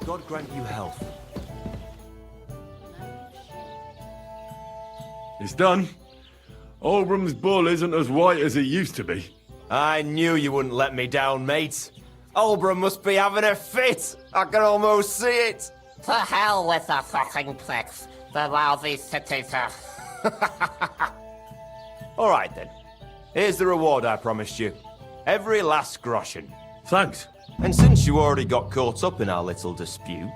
God grant you health. It's done. Olbram's bull isn't as white as it used to be. I knew you wouldn't let me down, mate. Olbram must be having a fit. I can almost see it. To hell with the fucking pricks. The lousy cities are... All right, then. Here's the reward I promised you. Every last groschen. Thanks. And since you already got caught up in our little dispute,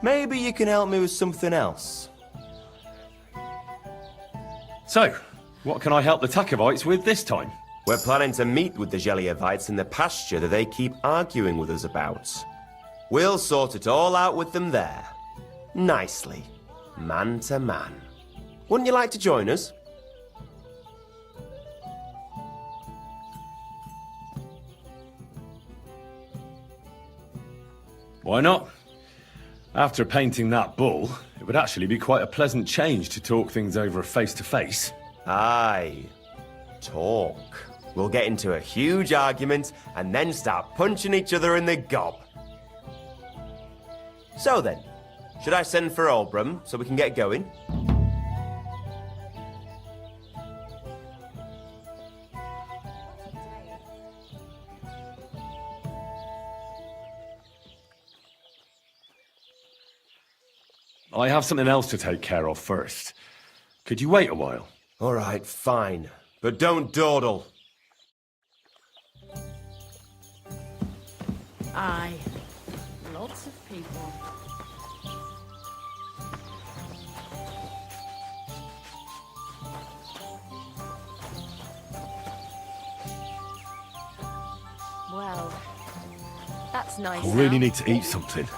maybe you can help me with something else. So, what can I help the Takovites with this time? We're planning to meet with the Gelievites in the pasture that they keep arguing with us about. We'll sort it all out with them there. Nicely. Man to man. Wouldn't you like to join us? Why not? After painting that bull, it would actually be quite a pleasant change to talk things over face to face. Aye. Talk. We'll get into a huge argument and then start punching each other in the gob. So then, should I send for Olbram so we can get going? I have something else to take care of first. Could you wait a while? All right, fine. But don't dawdle. Aye. Lots of people. Well, that's nice. I really now. need to eat something.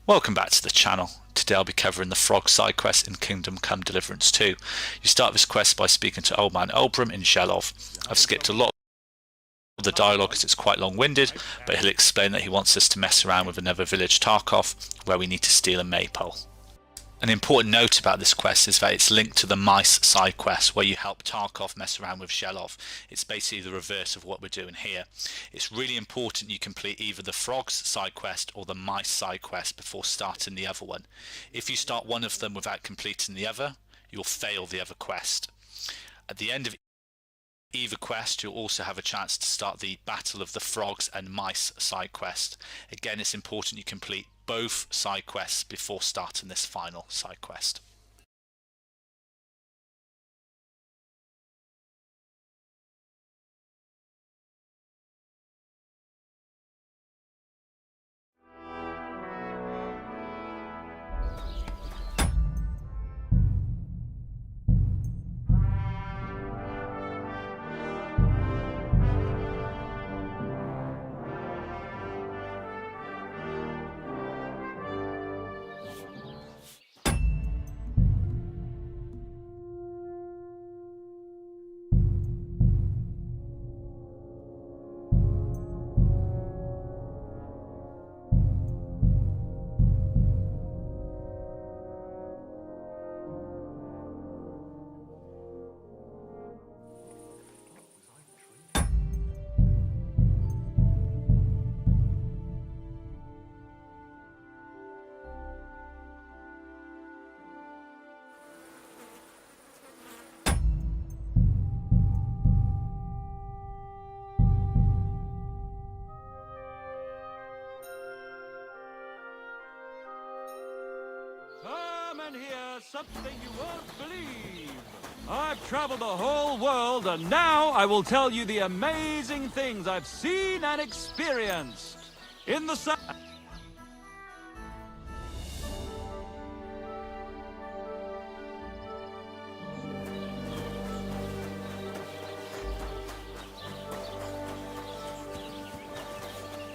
Welcome back to the channel. Today I'll be covering the frog side quest in Kingdom Come Deliverance 2. You start this quest by speaking to Old Man Olbram in Zhelov. I've skipped a lot of the dialogue as it's quite long-winded, but he'll explain that he wants us to mess around with another village, Tarkov, where we need to steal a maypole. An important note about this quest is that it's linked to the mice side quest, where you help Tarkov mess around with Zhelov. It's basically the reverse of what we're doing here. It's really important you complete either the frogs side quest or the mice side quest before starting the other one. If you start one of them without completing the other, you'll fail the other quest. At the end of either quest, you'll also have a chance to start the Battle of the Frogs and Mice side quest. Again, it's important you complete both side quests before starting this final side quest. Come and hear something you won't believe. I've traveled the whole world, and now I will tell you the amazing things I've seen and experienced. In the sun.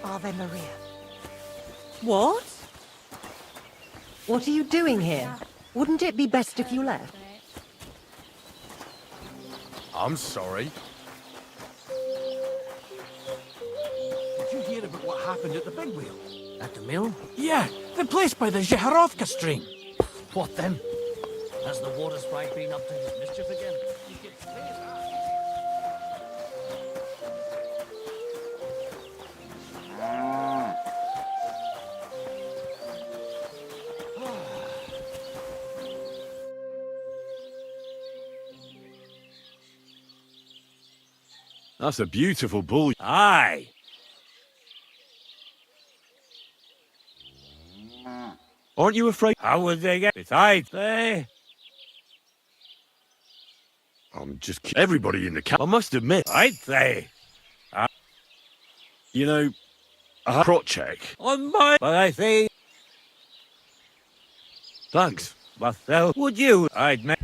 Ave Maria. What? What are you doing here? Wouldn't it be best if you left? I'm sorry. Did you hear about what happened at the big wheel? At the mill? Yeah, the place by the Zheharovka stream. What then? Has the water sprite been up to his mischief again? You can say that. That's a beautiful bull. Aye. Aren't you afraid? How would they get besides they? I'm just everybody in the camp. I must admit, I'd say. you know, a crotch check. On my. But I say Thanks. myself. Would you? I'd make.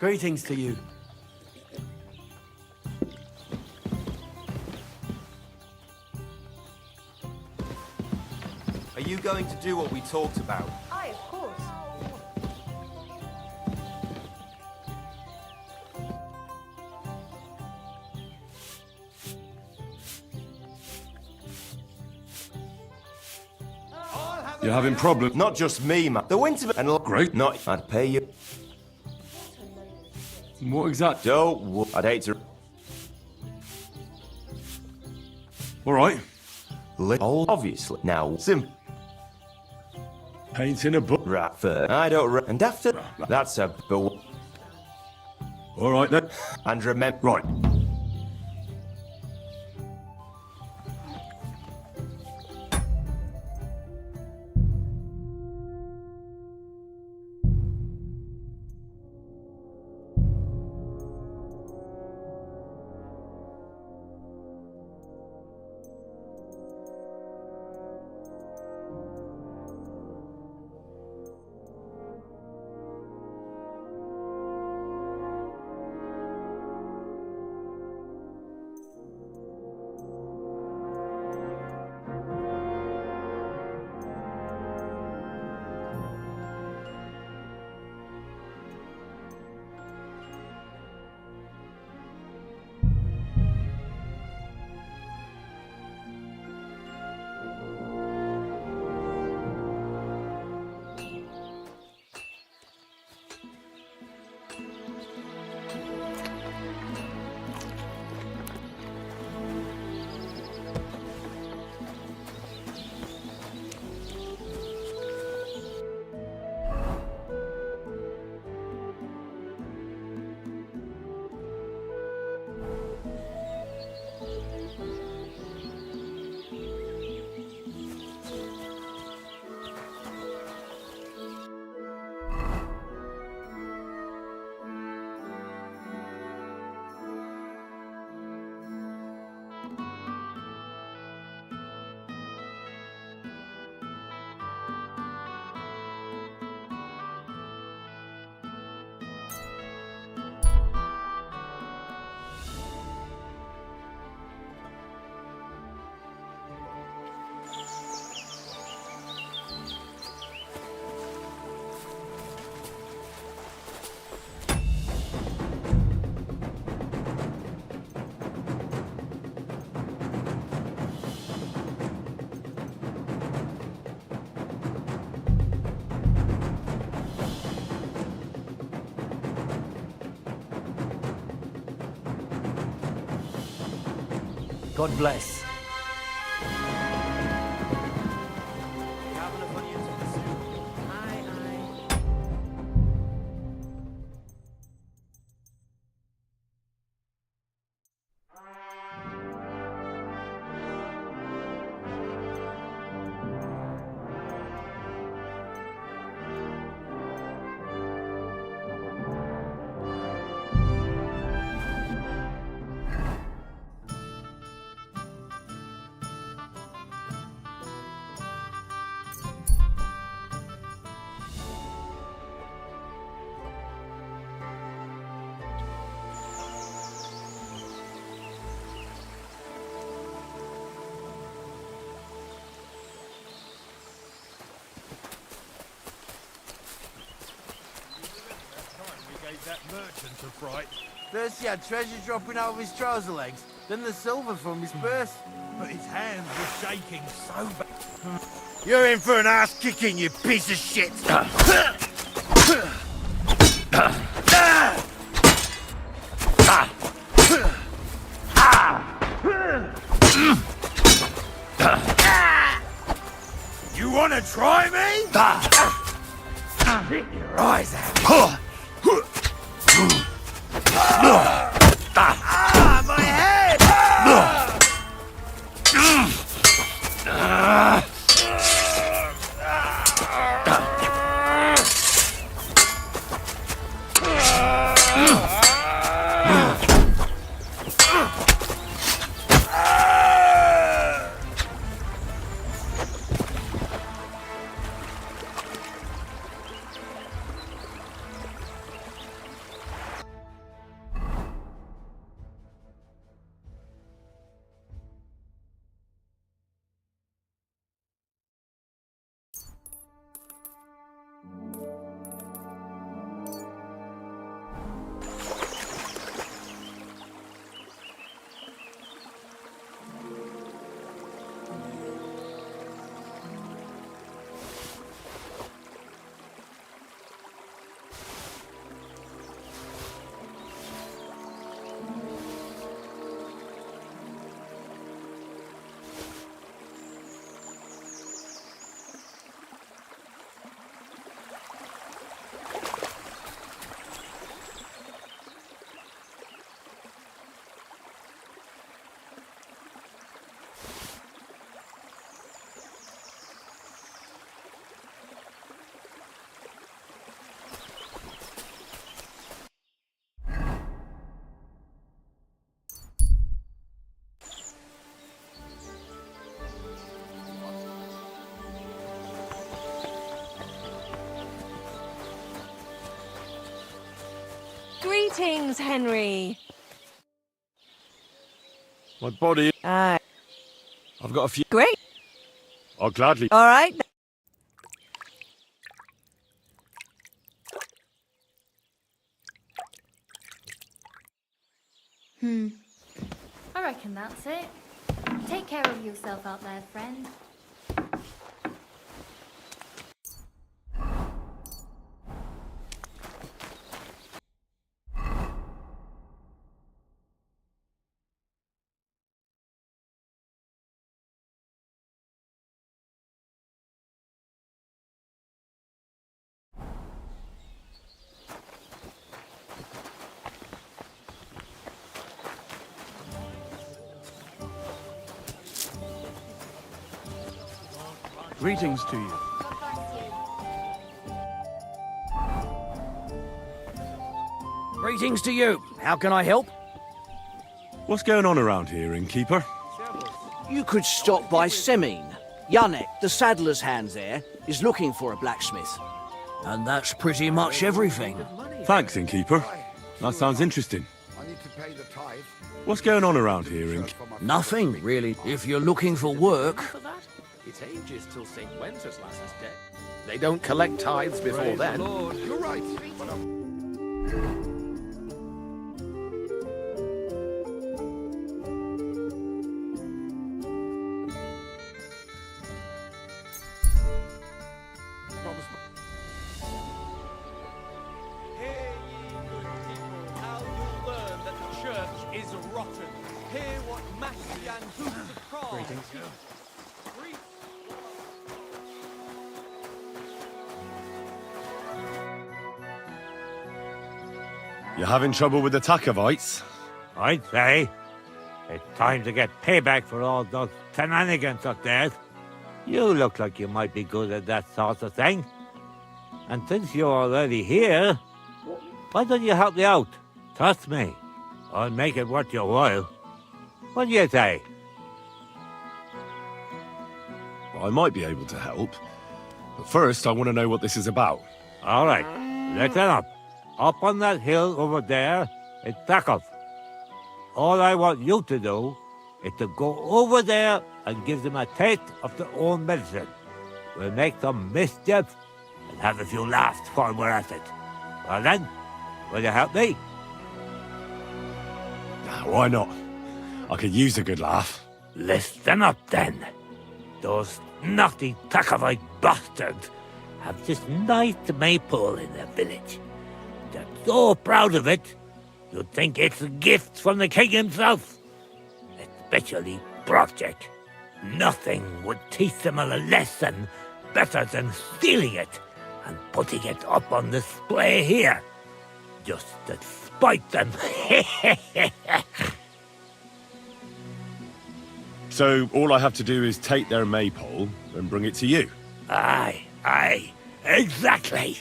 Greetings to you. Are you going to do what we talked about? Aye, of course. You're having problems? Not just me, man. The winter and Great. Not. I'd pay you. What exactly? I'd hate to. All right. Obviously. Now, Painting a book. Right, first. I don't. And after. That's a. All right then. And remember. Right. God bless. Aye, aye. That merchant a fright. First he had treasure dropping out of his trouser legs, then the silver from his purse. But his hands were shaking so bad. You're in for an ass kicking, you piece of shit! You wanna try me? Stick your eyes out. My head! Greetings, Henry. My body. Aye. I've got a few. Great. I'll gladly. All right. I reckon that's it. Take care of yourself out there, friend. Greetings to you. Greetings to you. How can I help? What's going on around here, innkeeper? You could stop by Semin. Yannick, the saddler's hand there, is looking for a blacksmith. And that's pretty much everything. Thanks, innkeeper. That sounds interesting. What's going on around here, Nothing, really. If you're looking for work, It's ages till St. Wenceslas's dead. They don't collect tithes before then. You're right. Hear ye, good people, how you learn that the church is rotten. Hear what massy and hoots of crawl. You having trouble with the Takovites? I'd say it's time to get payback for all those shenanigans up there. You look like you might be good at that sort of thing. And since you're already here, why don't you help me out? Trust me, I'll make it worth your while. What do you say? I might be able to help. But first, I want to know what this is about. All right, listen up. Up on that hill over there, it's Takov. All I want you to do is to go over there and give them a taste of their own medicine. We'll make some mischief and have a few laughs while we're at it. Well then, will you help me? Why not? I could use a good laugh. Listen up then. Those naughty Takovite bastards have this nice maypole in their village. They're so proud of it, you'd think it's a gift from the king himself. Especially Project. Nothing would teach them a lesson better than stealing it and putting it up on display here. Just to spite them. So all I have to do is take their maypole and bring it to you? Aye, exactly.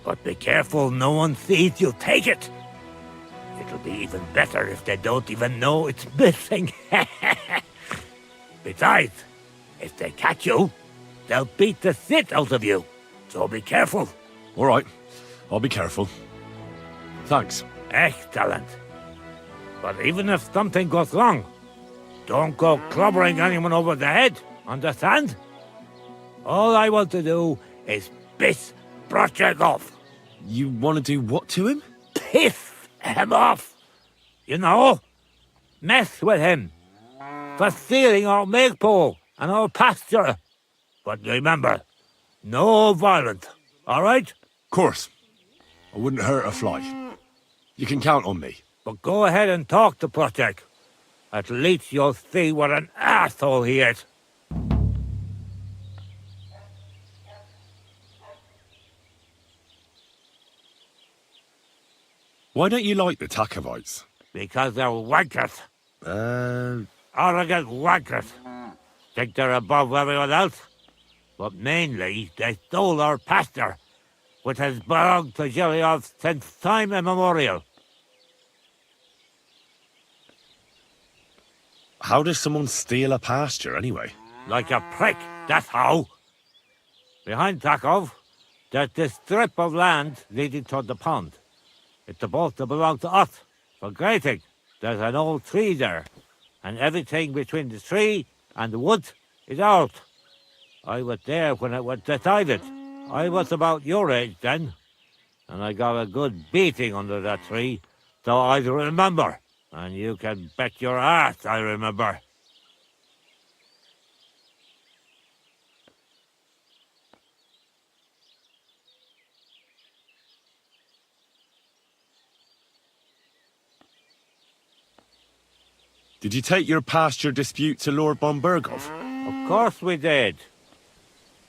But be careful no one sees you take it. It'll be even better if they don't even know it's missing. Besides, if they catch you, they'll beat the shit out of you. So be careful. All right, I'll be careful. Thanks. Excellent. But even if something goes wrong, don't go clobbering anyone over the head, understand? All I want to do is piss Project off. You want to do what to him? Piss him off. You know, mess with him for stealing our maypole and our pasture. But remember, no violence, all right? Of course. I wouldn't hurt a fly. You can count on me. But go ahead and talk to Project. At least you'll see what an asshole he is. Why don't you like the Takovites? Because they're wankers. Arrogant wankers. Think they're above everyone else? But mainly, they stole our pasture, which has belonged to Giliov since time immemorial. How does someone steal a pasture, anyway? Like a prick, that's how. Behind Takov, there's this strip of land leading toward the pond. It's supposed to belong to us. For grazing, there's an old tree there, and everything between the tree and the woods is ours. I was there when it was decided. I was about your age then, and I got a good beating under that tree, so I remember. And you can bet your ass I remember. Did you take your pasture dispute to Lord Bombergov? Of course we did.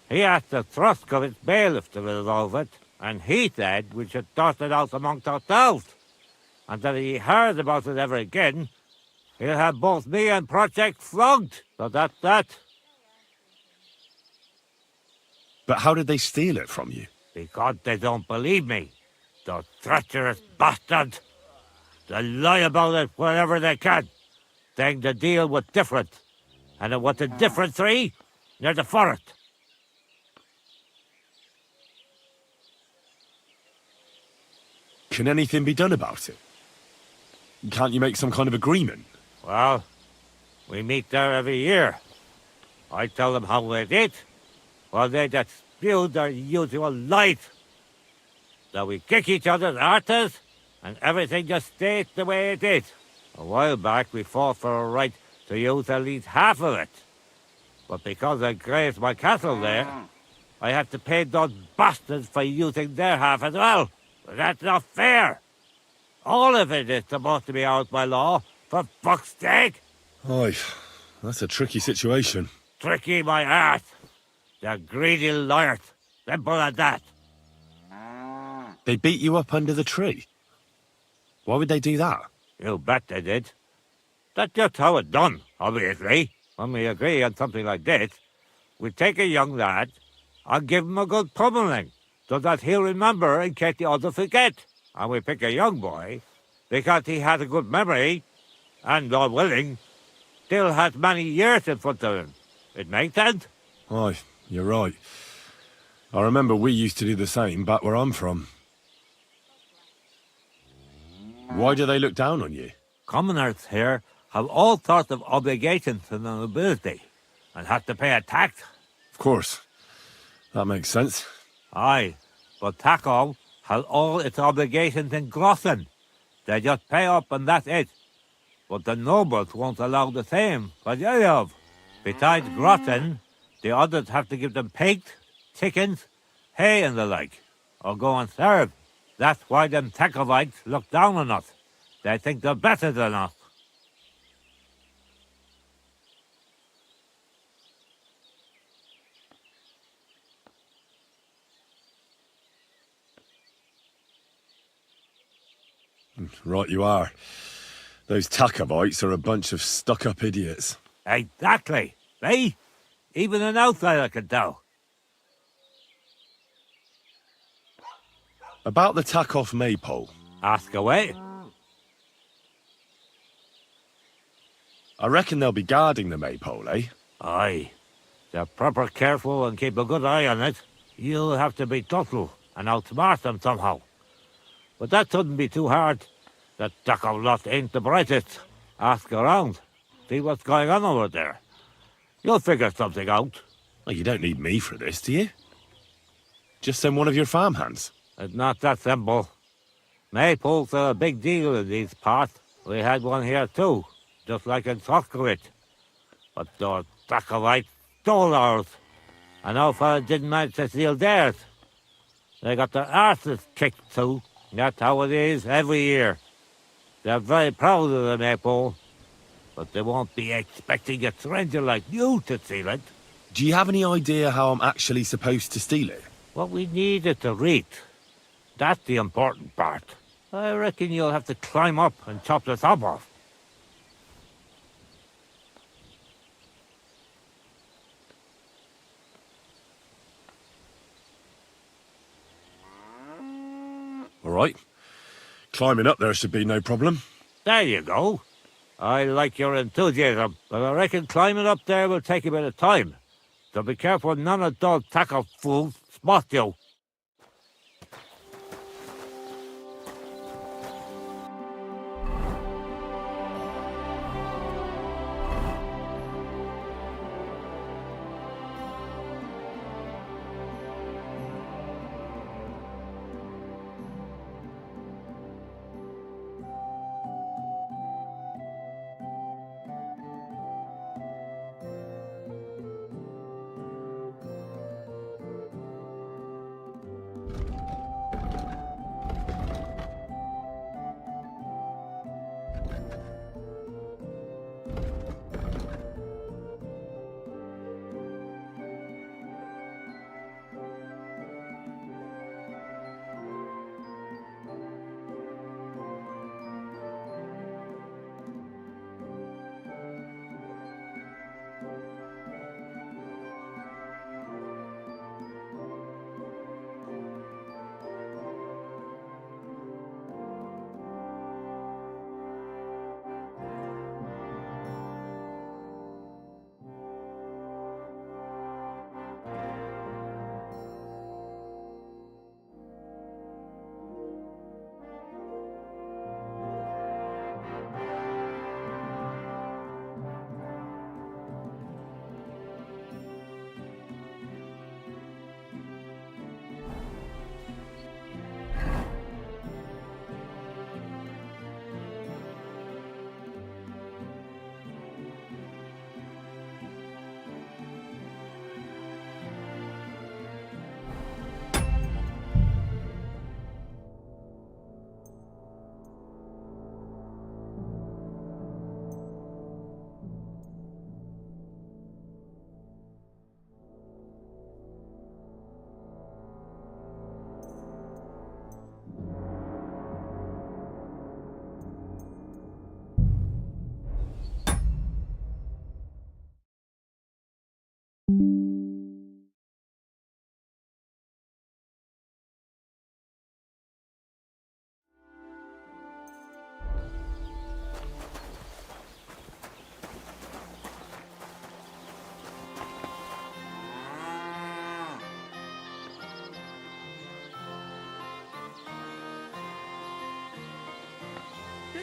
He asked the Thrusk of its bailiff to resolve it, and he said we should toss it out amongst ourselves, and that if he heard about it ever again, he'll have both me and Project flogged. So that's that. But how did they steal it from you? Because they don't believe me. The treacherous bastards. They lie about it wherever they can, saying the deal was different, and it was a different tree near the forest. Can anything be done about it? Can't you make some kind of agreement? Well, we meet there every year. I tell them how it is, while they just spew their usual lies. So we kick each other's arses, and everything just stays the way it is. A while back we fought for a right to use at least half of it. But because I grazed my cattle there, I had to pay those bastards for using their half as well. But that's not fair. All of it is supposed to be ours by law, for fuck's sake. Oy, that's a tricky situation. Tricky my ass. They're greedy liars. Simple as that. They beat you up under the tree? Why would they do that? You bet they did. That's just how it's done, obviously. When we agree on something like this, we take a young lad and give him a good pummeling, so that he'll remember in case the others forget. And we pick a young boy because he has a good memory and, Lord willing, still has many years in front of him. It makes sense? Aye, you're right. I remember we used to do the same back where I'm from. Why do they look down on you? Commoners here have all sorts of obligations to the nobility and have to pay a tax. Of course. That makes sense. Aye, but Taco has all its obligations in Grossen. They just pay up and that's it. But the nobles won't allow the same for Yelov. Besides Grossen, the others have to give them pigs, chickens, hay and the like, or go and serve. That's why them Takovites look down on us. They think they're better than us. Right you are. Those Takovites are a bunch of stuck-up idiots. Exactly. See? Even an outsider can tell. About the Takov maypole. Ask away. I reckon they'll be guarding the maypole, eh? Aye. They're proper careful and keep a good eye on it. You'll have to be subtle and outsmart them somehow. But that shouldn't be too hard. The Takov lot ain't the brightest. Ask around. See what's going on over there. You'll figure something out. Well, you don't need me for this, do you? Just send one of your farmhands. It's not that simple. Maypoles are a big deal in these parts. We had one here too, just like in Soskowitz. But those Takovites stole ours. And our fella didn't manage to steal theirs. They got their arses kicked too. That's how it is every year. They're very proud of the maypole, but they won't be expecting a stranger like you to steal it. Do you have any idea how I'm actually supposed to steal it? What we need is a reach. That's the important part. I reckon you'll have to climb up and chop the top off. All right. Climbing up there should be no problem. There you go. I like your enthusiasm, but I reckon climbing up there will take a bit of time. So be careful none of those tackle fools spot you.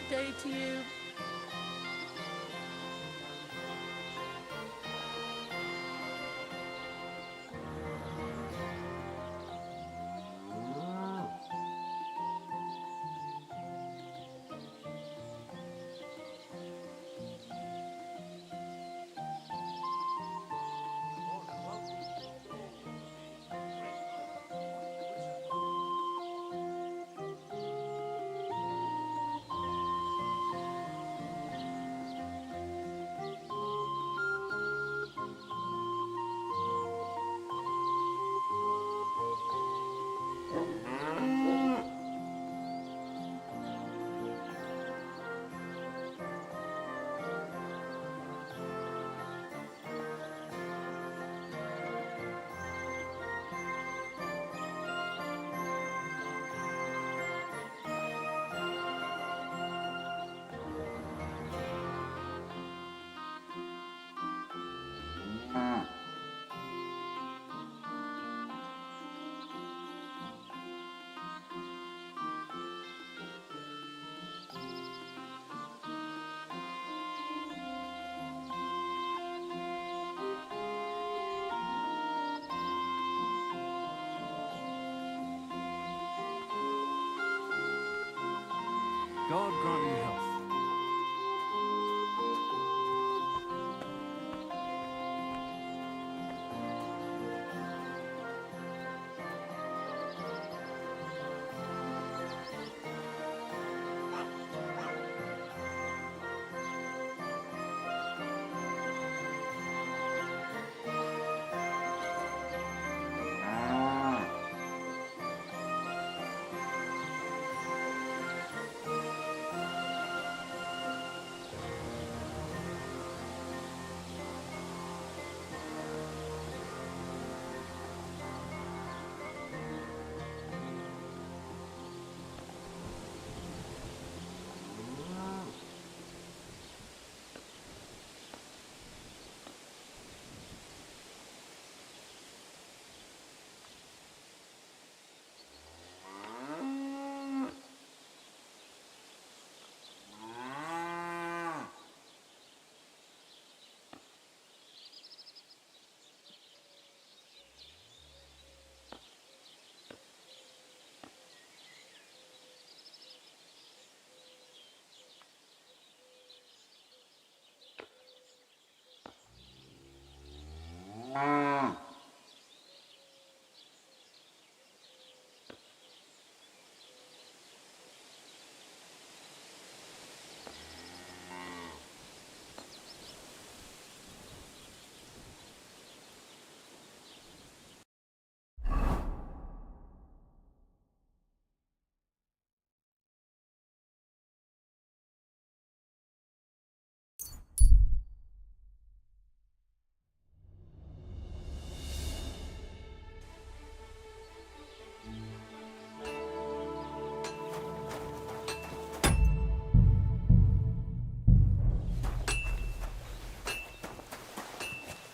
birthday to you. God grant you health.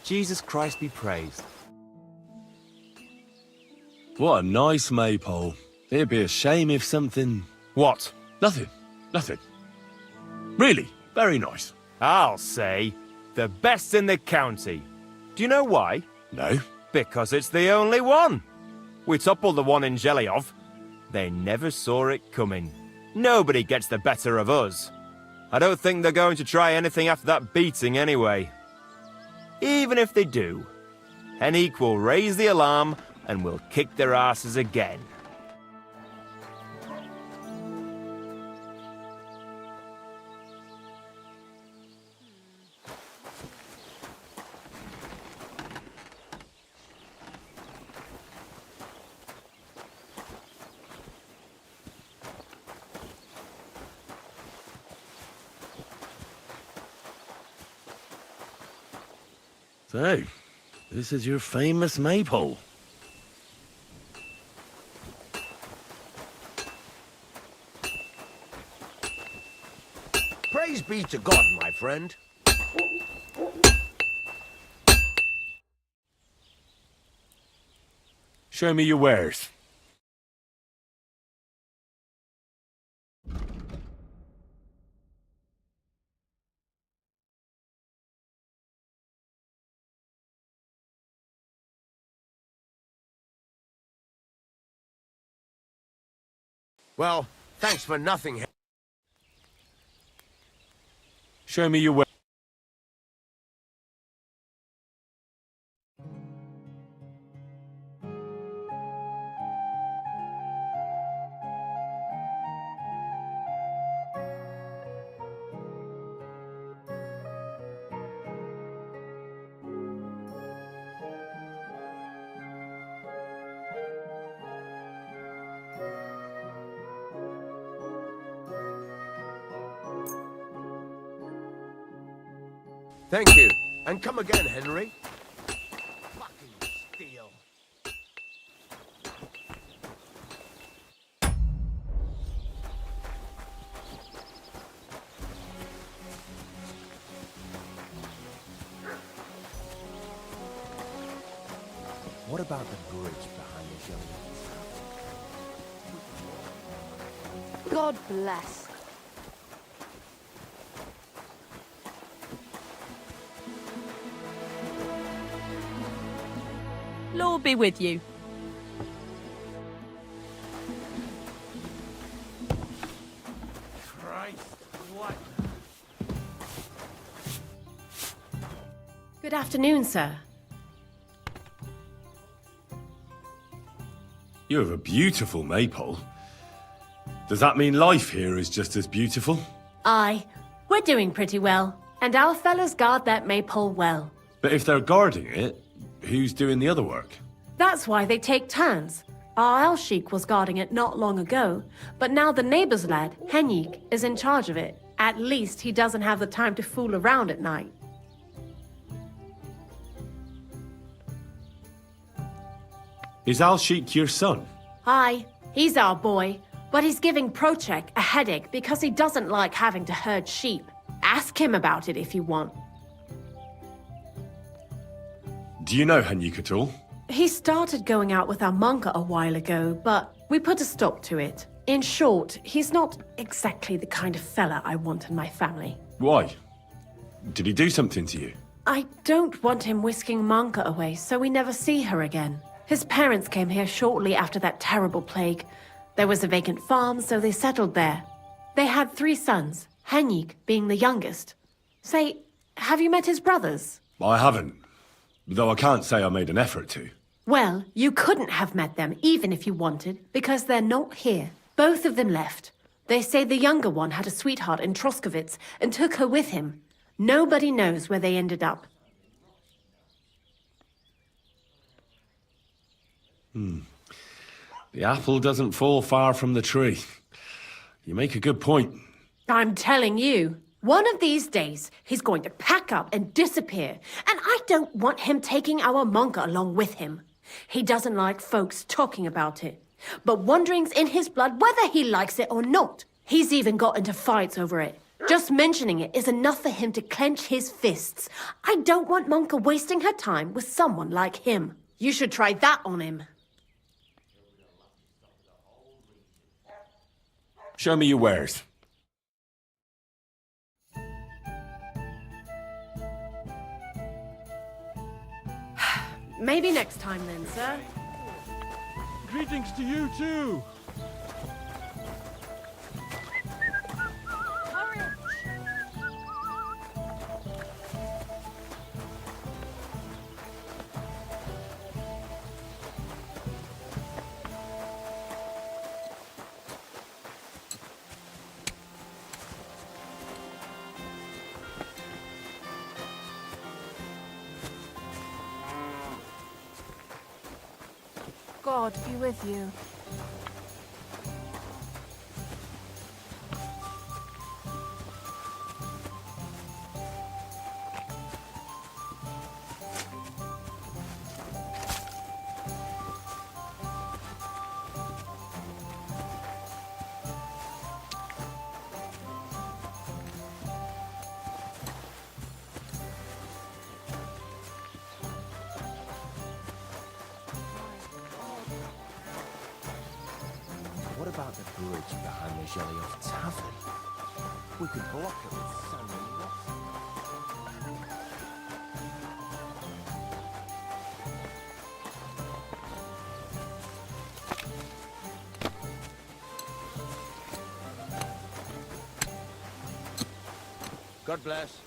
Jesus Christ be praised. What a nice maypole. It'd be a shame if something... What? Nothing. Nothing. Really, very nice. I'll say, the best in the county. Do you know why? No. Because it's the only one. We toppled the one in Zhelyov. They never saw it coming. Nobody gets the better of us. I don't think they're going to try anything after that beating anyway. Even if they do, Henneek will raise the alarm and we'll kick their asses again. So, this is your famous maypole. Praise be to God, my friend. Show me your wares. Well, thanks for nothing. Show me your way. Thank you. And come again, Henry. Fucking steal. What about the bridge behind the Jelly? God bless. Lord be with you. Christ, what? Good afternoon, sir. You have a beautiful maypole. Does that mean life here is just as beautiful? Aye, we're doing pretty well, and our fellows guard that maypole well. But if they're guarding it, who's doing the other work? That's why they take turns. Our El Sheik was guarding it not long ago, but now the neighbor's lad, Henrik, is in charge of it. At least he doesn't have the time to fool around at night. Is Al-Sheik your son? Aye, he's our boy, but he's giving Prochek a headache because he doesn't like having to herd sheep. Ask him about it if you want. Do you know Henrik at all? He started going out with our monka a while ago, but we put a stop to it. In short, he's not exactly the kind of fella I want in my family. Why? Did he do something to you? I don't want him whisking Manka away so we never see her again. His parents came here shortly after that terrible plague. There was a vacant farm, so they settled there. They had 3 sons, Henrik being the youngest. Say, have you met his brothers? I haven't, though I can't say I made an effort to. Well, you couldn't have met them even if you wanted, because they're not here. Both of them left. They say the younger one had a sweetheart in Troskovitz and took her with him. Nobody knows where they ended up. The apple doesn't fall far from the tree. You make a good point. I'm telling you, one of these days, he's going to pack up and disappear. And I don't want him taking our monka along with him. He doesn't like folks talking about it. But wandering's in his blood whether he likes it or not. He's even got into fights over it. Just mentioning it is enough for him to clench his fists. I don't want Monka wasting her time with someone like him. You should try that on him. Show me your wares. Maybe next time then, sir. Greetings to you too. God be with you. What about the bridge behind the Jelly Tavern? We could block it with sand and rocks. God bless.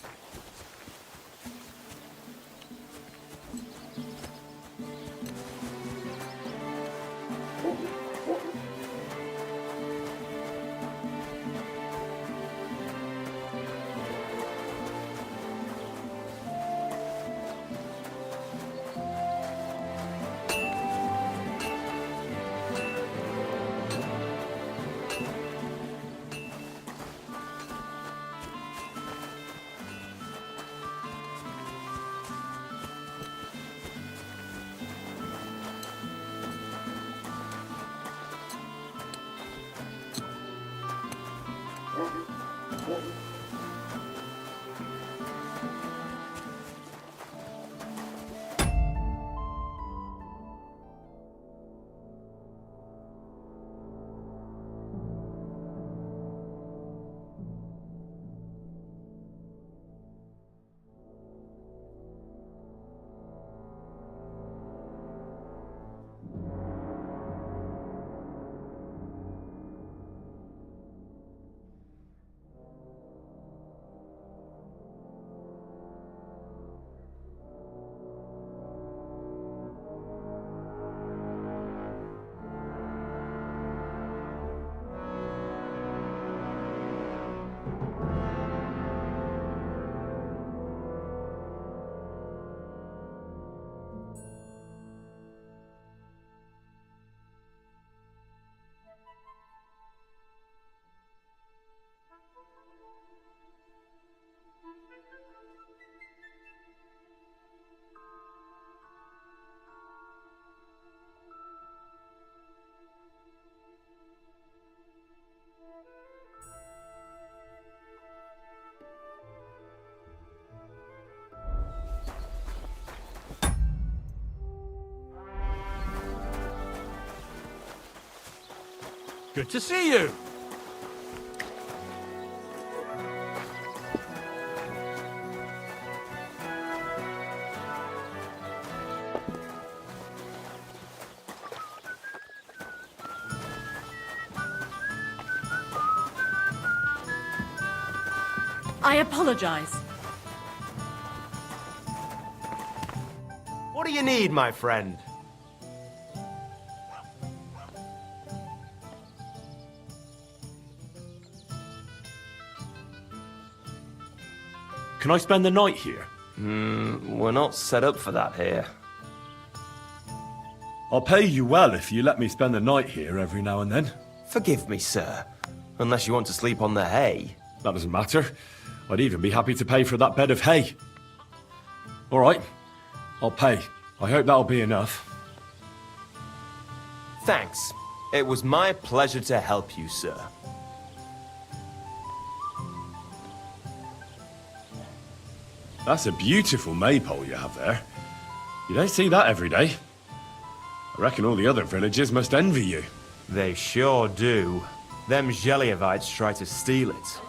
Good to see you. I apologize. What do you need, my friend? Can I spend the night here? We're not set up for that here. I'll pay you well if you let me spend the night here every now and then. Forgive me, sir. Unless you want to sleep on the hay. That doesn't matter. I'd even be happy to pay for that bed of hay. All right, I'll pay. I hope that'll be enough. Thanks. It was my pleasure to help you, sir. That's a beautiful maypole you have there. You don't see that every day. I reckon all the other villagers must envy you. They sure do. Them Geliovites try to steal it.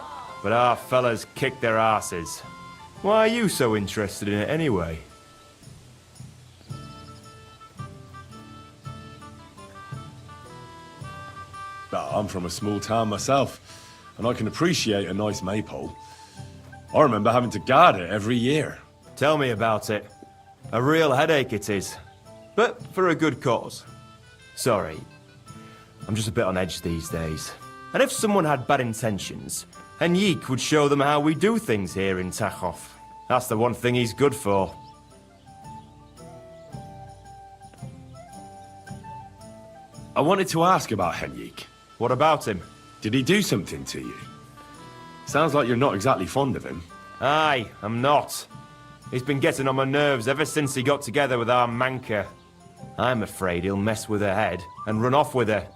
But our fellas kick their asses. Why are you so interested in it anyway? I'm from a small town myself, and I can appreciate a nice maypole. I remember having to guard it every year. Tell me about it. A real headache it is. But for a good cause. Sorry. I'm just a bit on edge these days. And if someone had bad intentions, Henrik would show them how we do things here in Tachov. That's the one thing he's good for. I wanted to ask about Henrik. What about him? Did he do something to you? Sounds like you're not exactly fond of him. Aye, I'm not. He's been getting on my nerves ever since he got together with our Manka. I'm afraid he'll mess with her head and run off with her.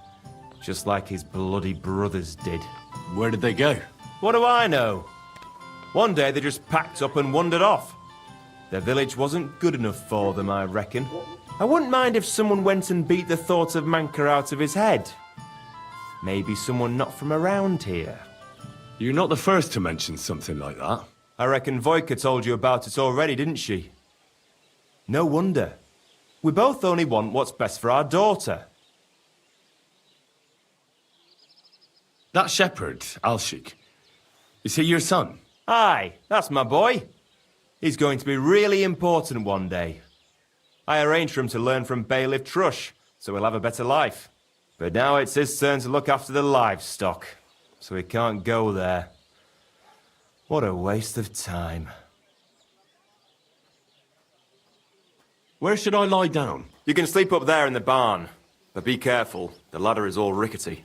Just like his bloody brothers did. Where did they go? What do I know? One day they just packed up and wandered off. Their village wasn't good enough for them, I reckon. I wouldn't mind if someone went and beat the thought of Manka out of his head. Maybe someone not from around here. You're not the first to mention something like that. I reckon Voika told you about it already, didn't she? No wonder. We both only want what's best for our daughter. That shepherd, Alshik, is he your son? Aye, that's my boy. He's going to be really important one day. I arranged for him to learn from Bailiff Trush, so he'll have a better life. But now it's his turn to look after the livestock, so he can't go there. What a waste of time. Where should I lie down? You can sleep up there in the barn, but be careful. The ladder is all rickety.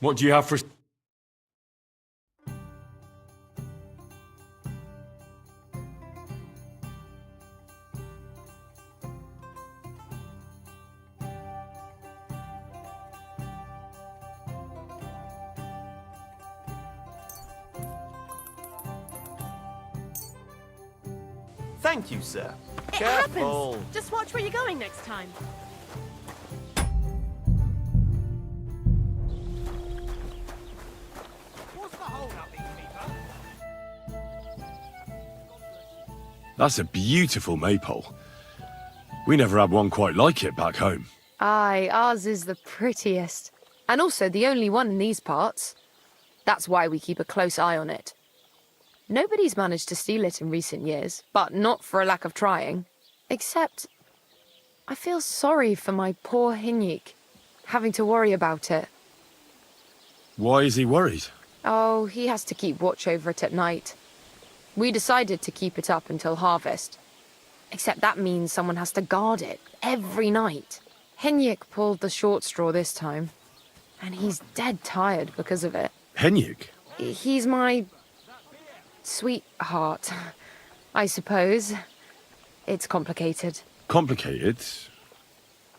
What do you have for... Thank you, sir. It happens. Just watch where you're going next time. That's a beautiful maypole. We never had one quite like it back home. Aye, ours is the prettiest. And also the only one in these parts. That's why we keep a close eye on it. Nobody's managed to steal it in recent years, but not for a lack of trying. Except, I feel sorry for my poor Hinyik, having to worry about it. Why is he worried? Oh, he has to keep watch over it at night. We decided to keep it up until harvest. Except that means someone has to guard it every night. Hinyik pulled the short straw this time, and he's dead tired because of it. Hinyik? He's my sweetheart, I suppose. It's complicated. Complicated?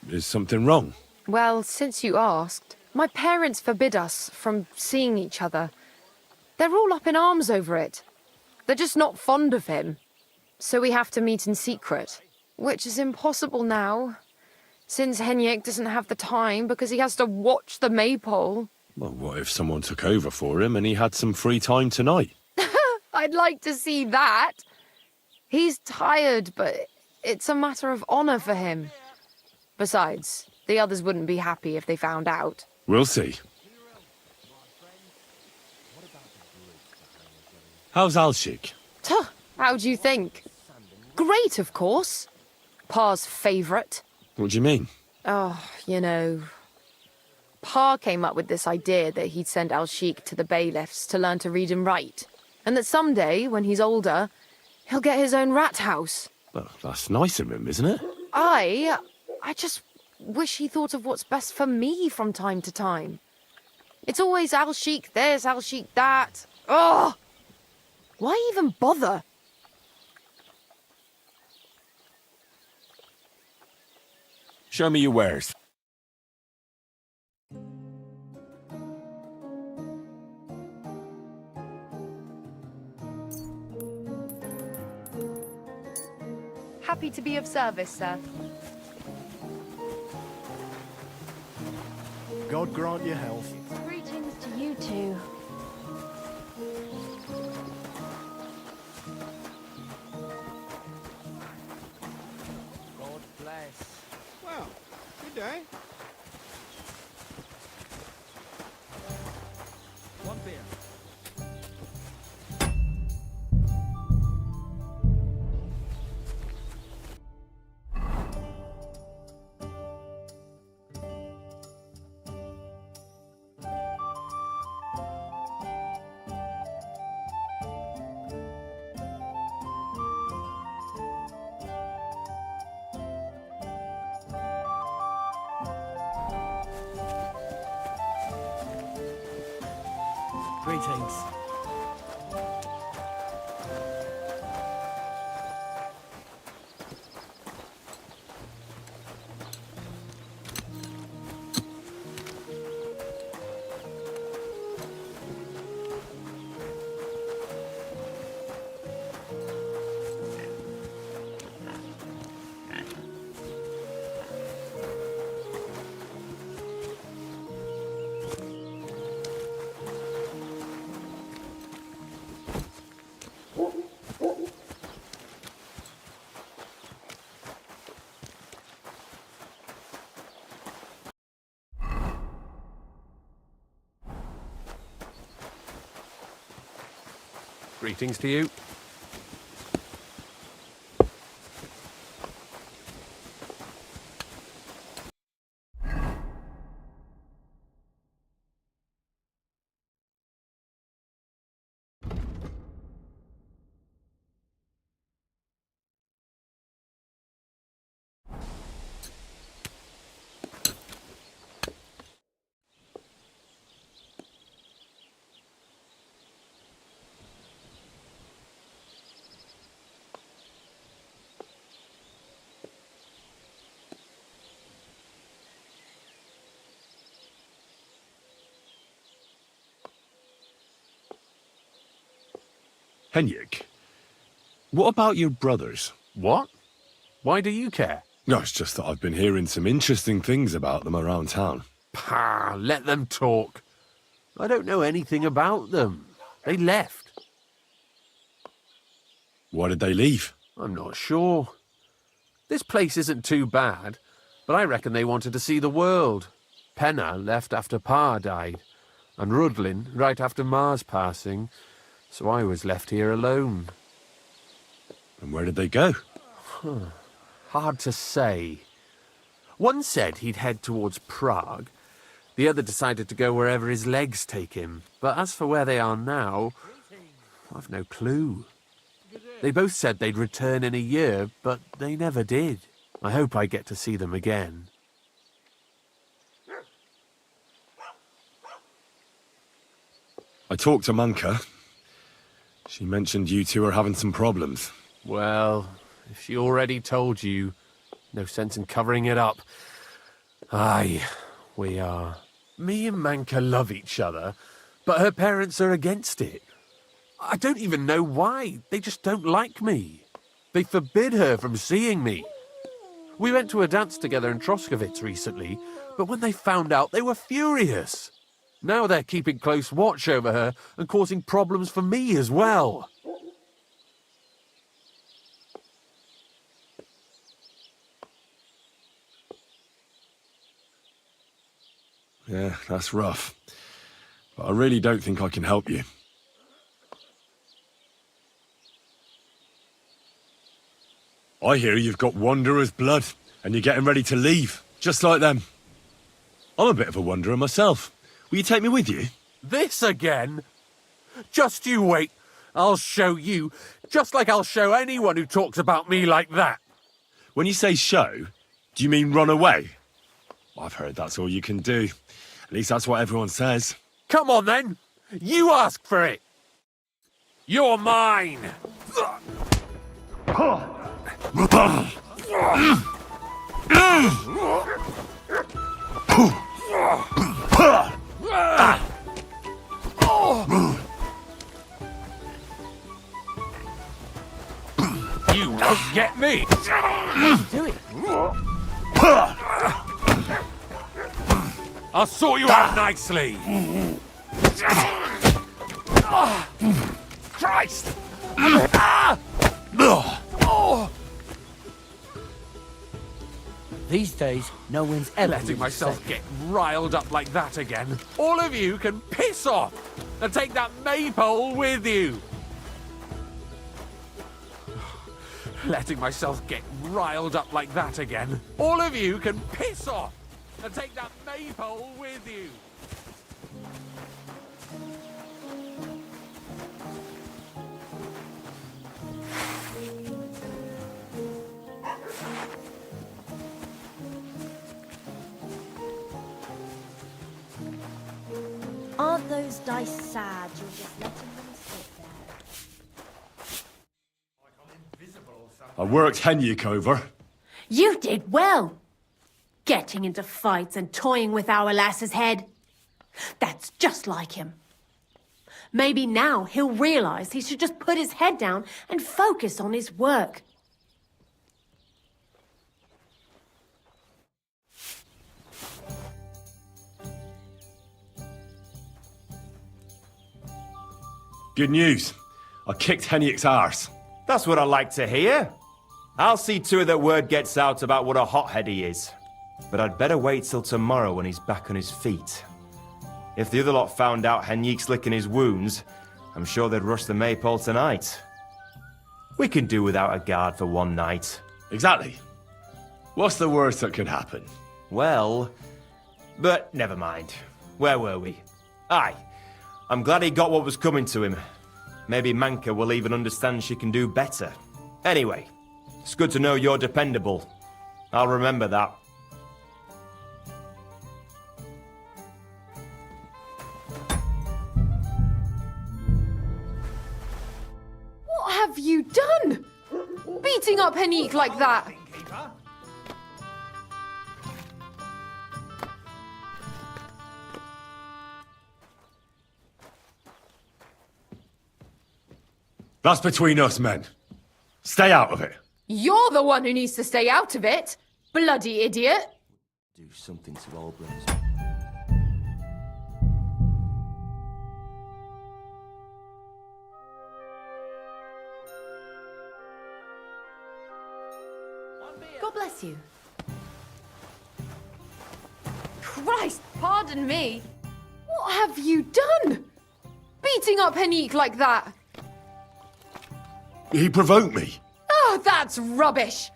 Is something wrong? Well, since you asked, my parents forbid us from seeing each other. They're all up in arms over it. They're just not fond of him. So we have to meet in secret, which is impossible now, since Hinyik doesn't have the time because he has to watch the maypole. Well, what if someone took over for him and he had some free time tonight? I'd like to see that. He's tired, but it's a matter of honor for him. Besides, the others wouldn't be happy if they found out. We'll see. How's Alshik? Tuh, how do you think? Great, of course. Pa's favourite. What do you mean? Oh, you know... Pa came up with this idea that he'd send Alshik to the bailiffs to learn to read and write. And that someday, when he's older, he'll get his own rat house. Well, that's nice of him, isn't it? I just wish he thought of what's best for me from time to time. It's always Alshik this, Alshik that. Ugh! Why even bother? Show me your wares. Happy to be of service, sir. God grant you health. Greetings to you two. God bless. Well, good day. One beer. Greetings. Greetings to you. Henrik, what about your brothers? What? Why do you care? No, it's just that I've been hearing some interesting things about them around town. Pah, let them talk. I don't know anything about them. They left. Why did they leave? I'm not sure. This place isn't too bad, but I reckon they wanted to see the world. Penna left after Pa died, and Rudlin right after Ma's passing, so I was left here alone. And where did they go? Hard to say. One said he'd head towards Prague. The other decided to go wherever his legs take him. But as for where they are now, I've no clue. They both said they'd return in a year, but they never did. I hope I get to see them again. I talked to Manka. She mentioned you two are having some problems. Well, if she already told you, no sense in covering it up. Aye, we are. Me and Manka love each other, but her parents are against it. I don't even know why. They just don't like me. They forbid her from seeing me. We went to a dance together in Troskovitz recently, but when they found out, they were furious. Now they're keeping close watch over her and causing problems for me as well. Yeah, that's rough. But I really don't think I can help you. I hear you've got Wanderer's blood, and you're getting ready to leave, just like them. I'm a bit of a Wanderer myself. Will you take me with you? This again? Just you wait. I'll show you, just like I'll show anyone who talks about me like that. When you say show, do you mean run away? I've heard that's all you can do. At least that's what everyone says. Come on then. You ask for it. You're mine. You won't get me. What are you doing? I'll sort you out nicely. Christ! These days, no one's ever Letting myself get riled up like that again. All of you can piss off and take that maypole with you. Letting myself get riled up like that again. All of you can piss off and take that maypole with you. Aren't those dice sad? You're just letting them sit there. I worked Henrik over. You did well. Getting into fights and toying with our lass's head. That's just like him. Maybe now he'll realize he should just put his head down and focus on his work. Good news. I kicked Henrik's arse. That's what I like to hear. I'll see to it that word gets out about what a hothead he is. But I'd better wait till tomorrow when he's back on his feet. If the other lot found out Henrik's licking his wounds, I'm sure they'd rush the maypole tonight. We can do without a guard for one night. Exactly. What's the worst that could happen? Well, but never mind. Where were we? Aye, I'm glad he got what was coming to him. Maybe Manka will even understand she can do better. Anyway, it's good to know you're dependable. I'll remember that. What have you done? Beating up Hennique like that? That's between us, men. Stay out of it. You're the one who needs to stay out of it, bloody idiot. Do something to Olbram's. God bless you. Christ, pardon me. What have you done? Beating up Hennique like that? He provoked me. Oh, that's rubbish.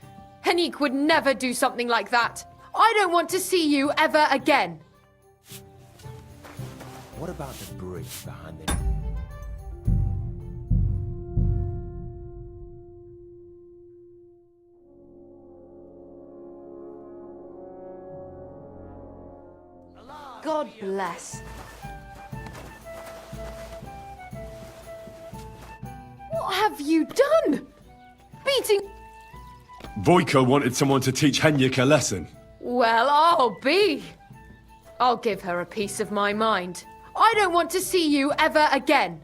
Hennique would never do something like that. I don't want to see you ever again. What about the bridge behind the... God bless. What have you done? Beating... Voika wanted someone to teach Henrik a lesson. Well, I'll give her a piece of my mind. I don't want to see you ever again.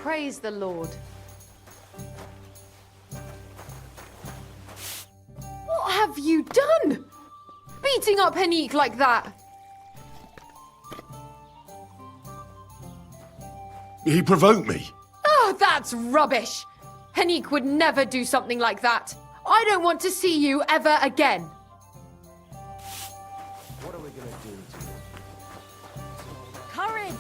Praise the Lord. What have you done? Beating up Hennique like that? He provoked me. Oh, that's rubbish. Hennique would never do something like that. I don't want to see you ever again. What are we gonna do to him? Courage!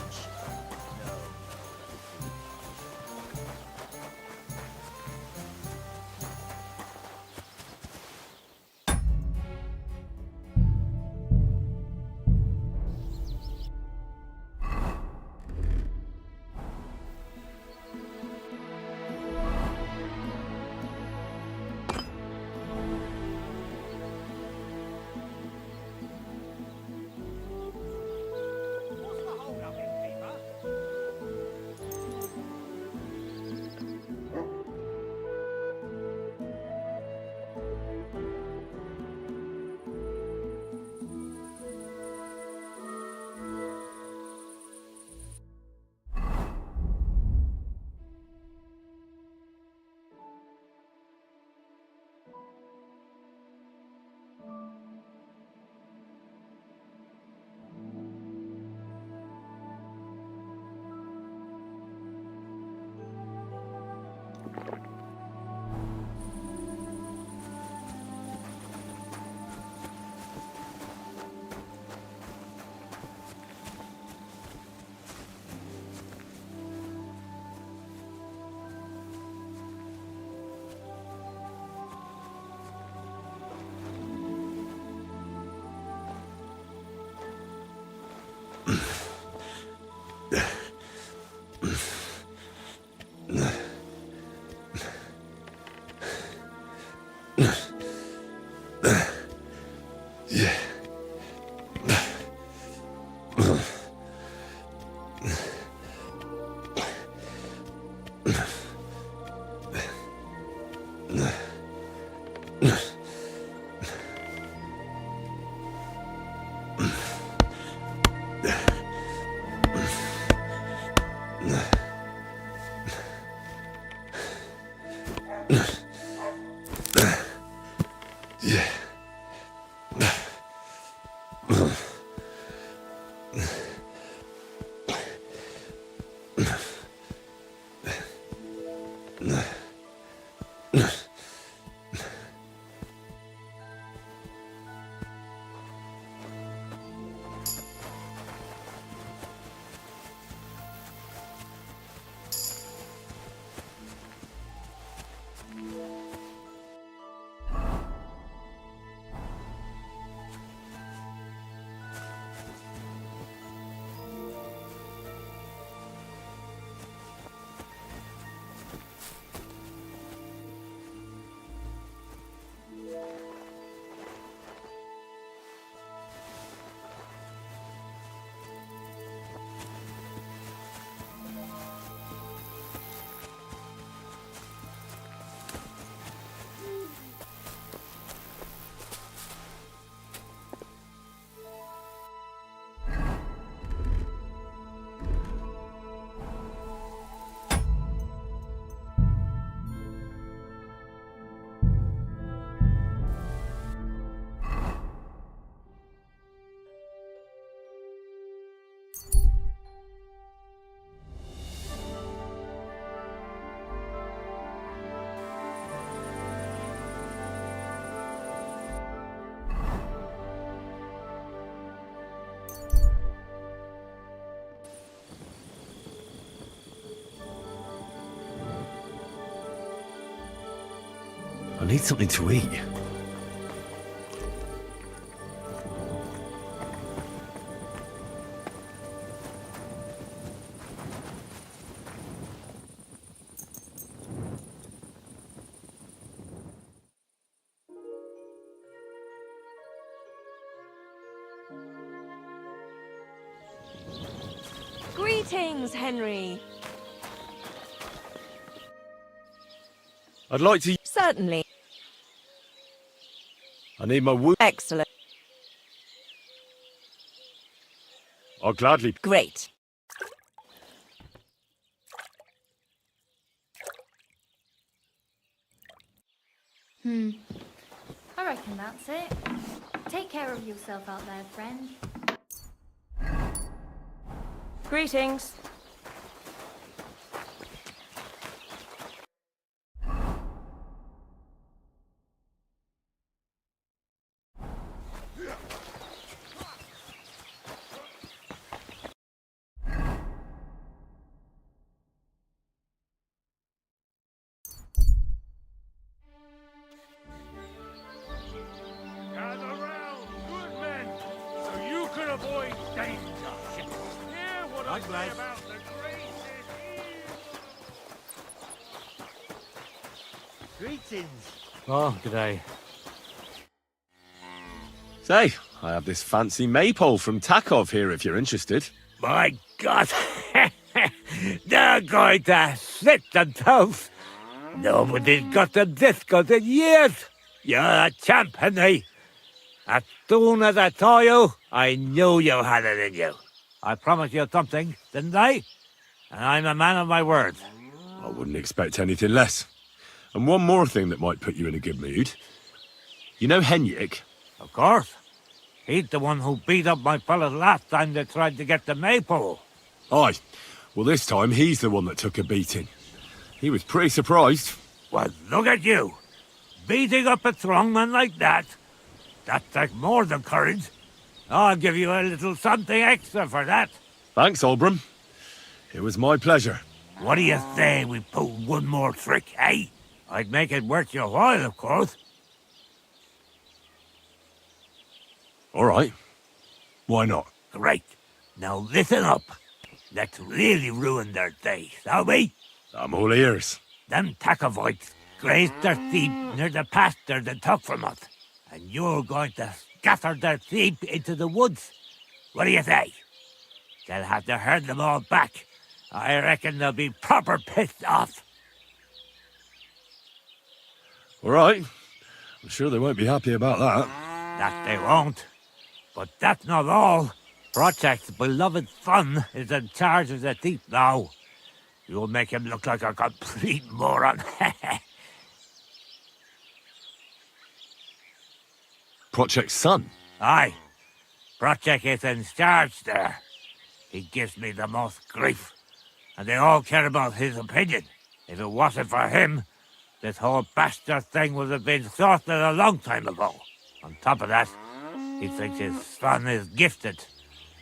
I need something to eat. Greetings, Henry. I'd like to... Certainly. I need my wood. Excellent. I'll gladly... Great. I reckon that's it. Take care of yourself out there, friend. Greetings. Gather round, good men, so you can avoid danger. Hear what I say about the Greetings. Oh, g'day. Say, I have this fancy maypole from Takov here if you're interested. My God! They're going to sit the toast! Nobody's got them this good in years! You're a champ, Henry! As soon as I saw you, I knew you had it in you. I promised you something, didn't I? And I'm a man of my word. I wouldn't expect anything less. And one more thing that might put you in a good mood. You know Henrik? Of course. He's the one who beat up my fellas last time they tried to get the maypole. Aye. Well, this time he's the one that took a beating. He was pretty surprised. Well, look at you. Beating up a strong man like that. That takes more than courage. I'll give you a little something extra for that. Thanks, Olbram. It was my pleasure. What do you say we pull one more trick, eh? I'd make it worth your while, of course. All right. Why not? Great. Now listen up. Let's really ruin their day, shall we? I'm all ears. Them Takovites grazed their sheep near the pasture they took from us. And you're going to scatter their sheep into the woods. What do you say? They'll have to herd them all back. I reckon they'll be proper pissed off. All right. I'm sure they won't be happy about that. That they won't. But that's not all. Project's beloved son is in charge of the sheep now. You'll make him look like a complete moron. Project's son? Aye. Project is in charge there. He gives me the most grief. And they all care about his opinion. If it wasn't for him, this whole bastard thing would have been sorted a long time ago. On top of that, he thinks his son is gifted,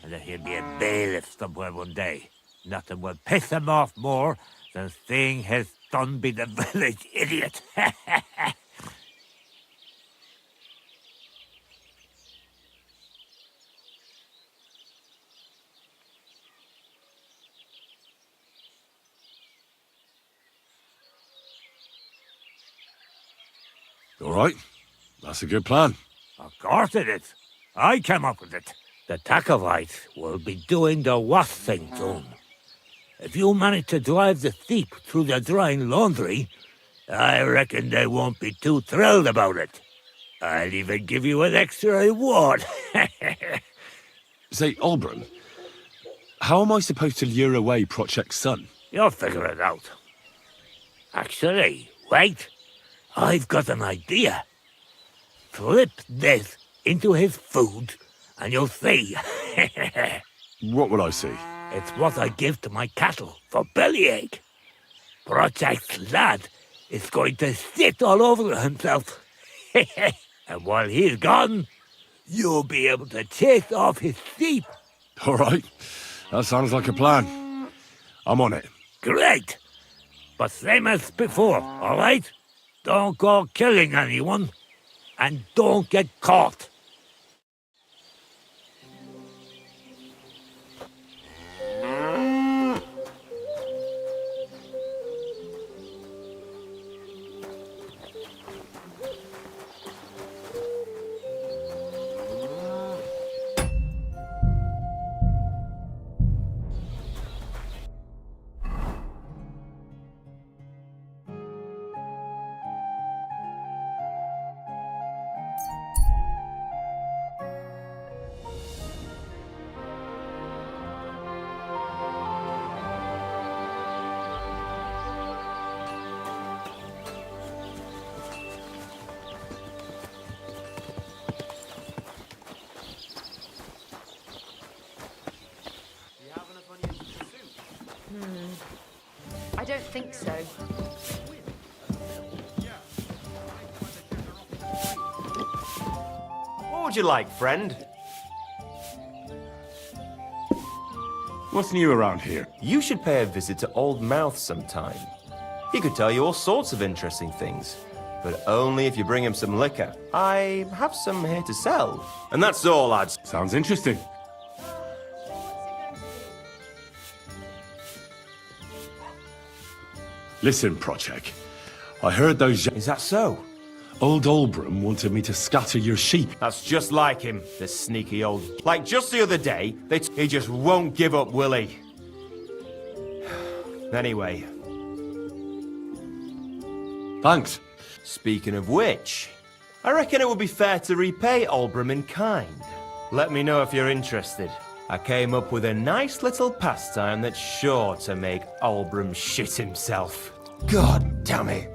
and that he'll be a bailiff somewhere one day. Nothing will piss him off more than seeing his son be the village idiot. All right. That's a good plan. Of course it is. I came up with it. The Takovites will be doing the worst thing soon. If you manage to drive the sheep through the drying laundry, I reckon they won't be too thrilled about it. I'll even give you an extra reward. Say, Olbram, how am I supposed to lure away Project's son? You'll figure it out. Actually, wait. I've got an idea. Flip this into his food, and you'll see. What will I see? It's what I give to my cattle for bellyache. Project's lad is going to sit all over himself. And while he's gone, you'll be able to chase off his sheep. All right. That sounds like a plan. I'm on it. Great. But same as before, all right? Don't go killing anyone, and don't get caught. I don't think so. What would you like, friend? What's new around here? You should pay a visit to Old Mouth sometime. He could tell you all sorts of interesting things, but only if you bring him some liquor. I have some here to sell. And that's all, lads. Sounds interesting. Listen, Procek. I heard those... Is that so? Old Olbram wanted me to scatter your sheep. That's just like him, the sneaky old... Like just the other day, he just won't give up, will he? Anyway. Thanks. Speaking of which, I reckon it would be fair to repay Olbram in kind. Let me know if you're interested. I came up with a nice little pastime that's sure to make Olbram shit himself. God damn it.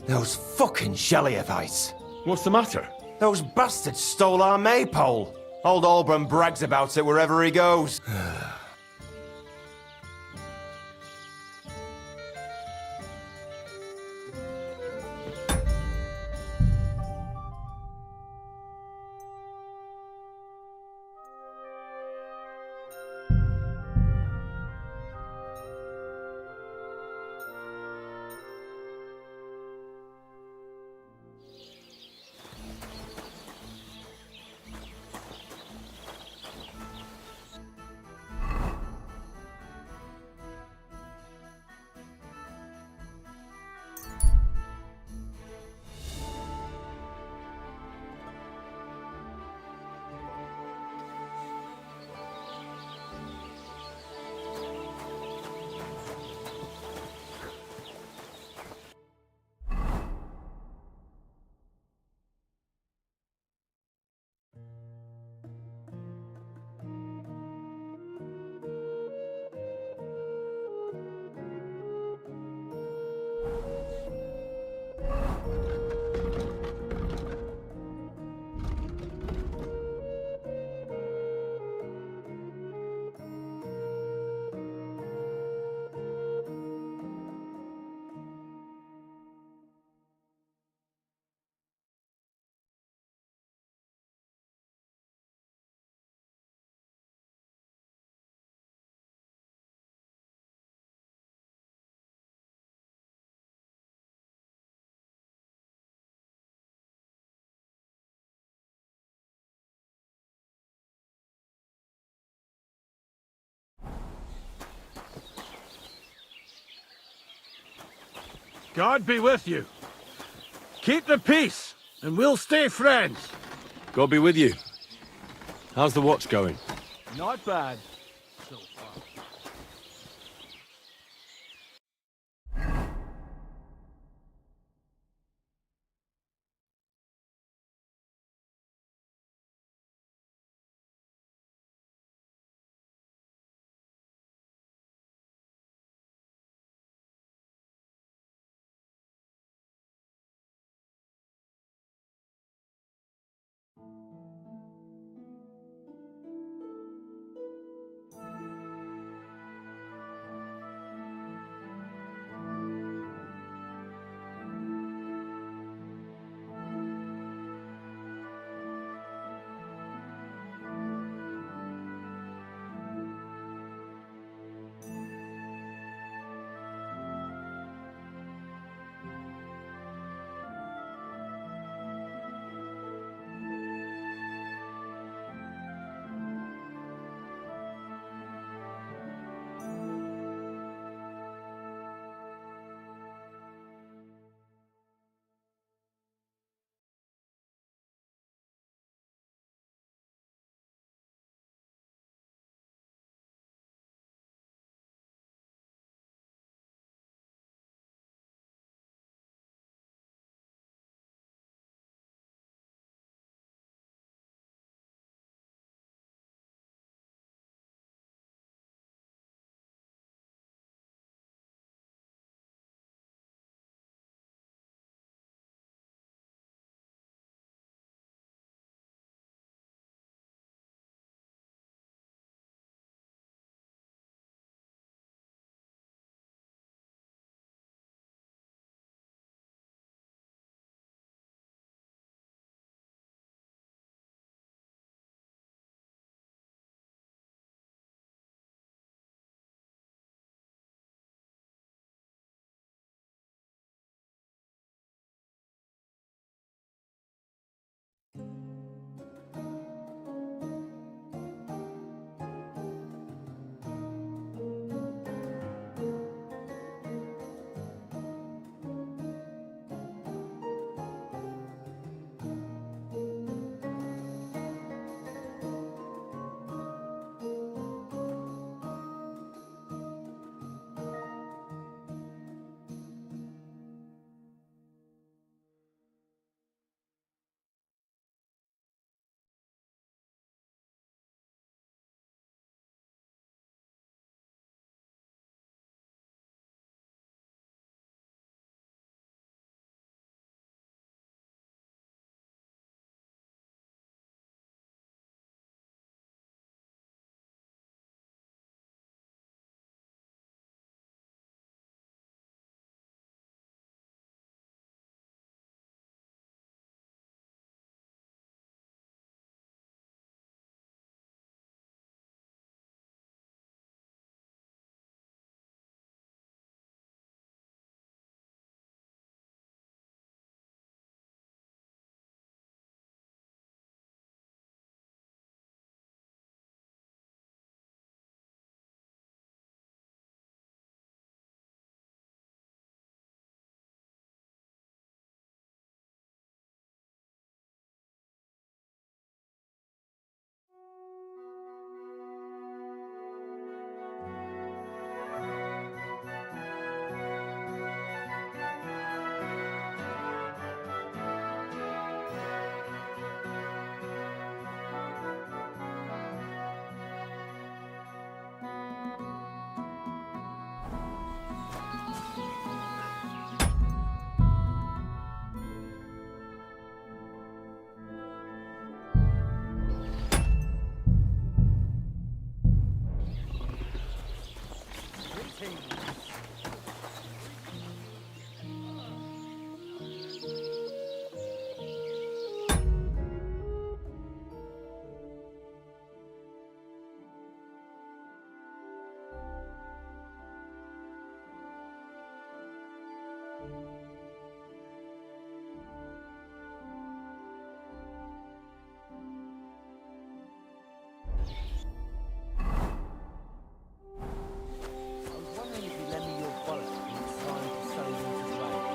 Those fucking Shelliothites. What's the matter? Those bastards stole our maypole. Old Olbram brags about it wherever he goes. God be with you. Keep the peace, and we'll stay friends. God be with you. How's the watch going? Not bad. So far. I was wondering if you'd lend me your boat when it's time to sail into trade.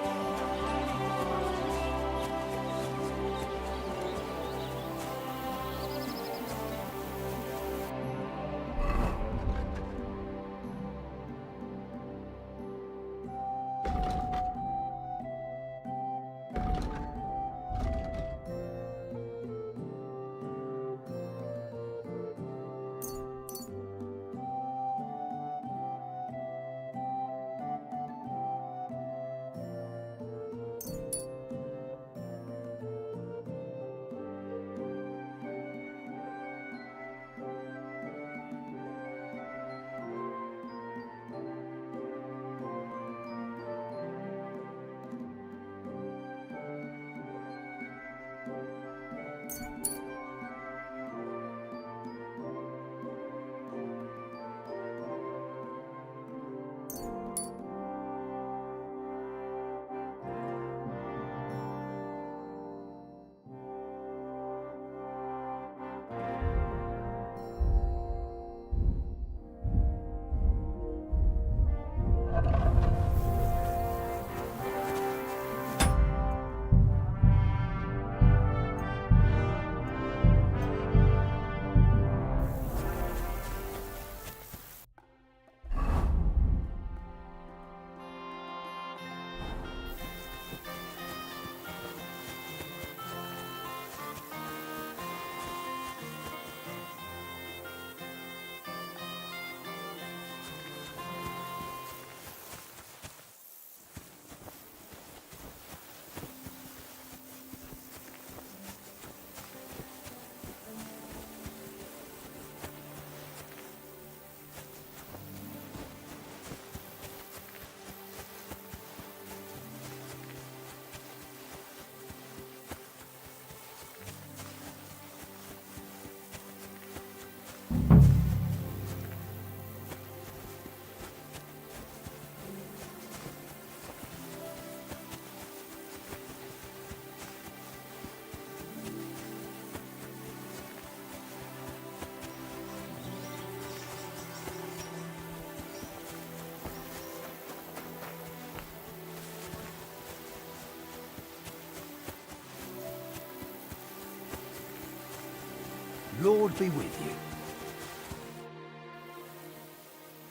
Lord be with you.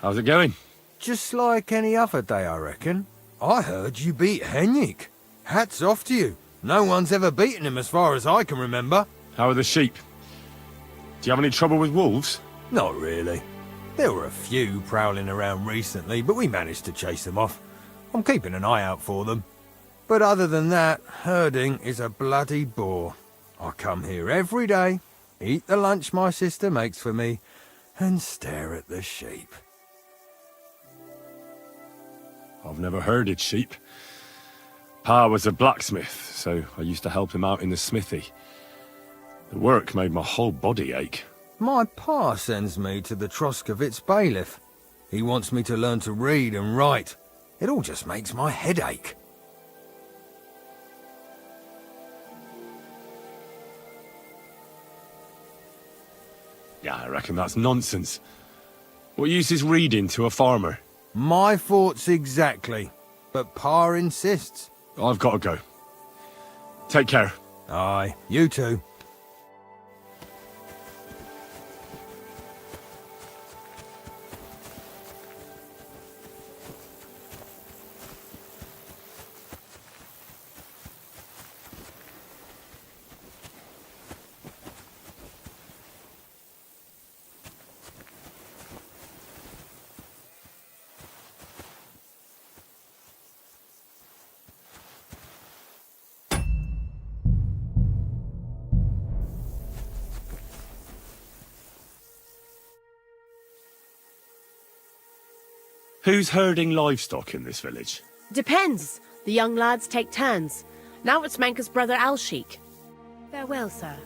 How's it going? Just like any other day, I reckon. I heard you beat Henrik. Hats off to you. No one's ever beaten him as far as I can remember. How are the sheep? Do you have any trouble with wolves? Not really. There were a few prowling around recently, but we managed to chase them off. I'm keeping an eye out for them. But other than that, herding is a bloody bore. I come here every day, eat the lunch my sister makes for me, and stare at the sheep. I've never herded sheep. Pa was a blacksmith, so I used to help him out in the smithy. The work made my whole body ache. My pa sends me to the Troskovitz bailiff. He wants me to learn to read and write. It all just makes my head ache. Yeah, I reckon that's nonsense. What use is reading to a farmer? My thoughts exactly. But Pa insists. I've got to go. Take care. Aye, you too. Who's herding livestock in this village? Depends. The young lads take turns. Now it's Manka's brother Alshik. Farewell, sir.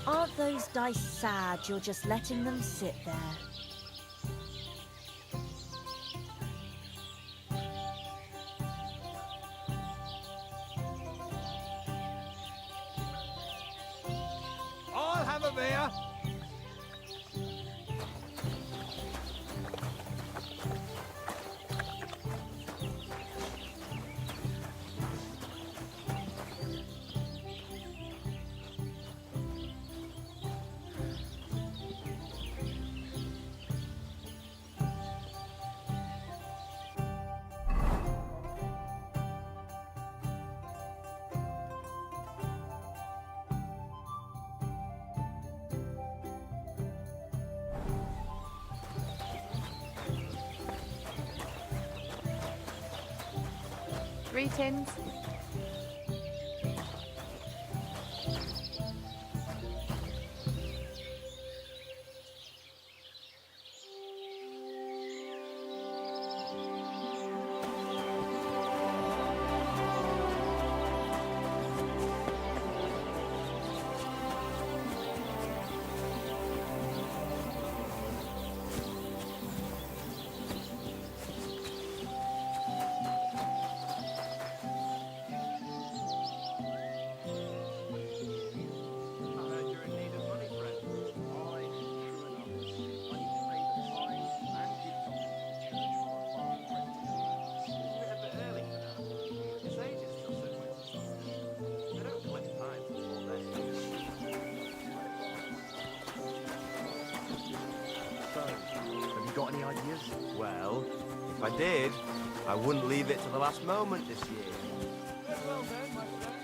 Aren't those dice sad you're just letting them sit there? I'll have a beer. Greetings. got any ideas? Well, if I did, I wouldn't leave it to the last moment this year. Well then, my friend.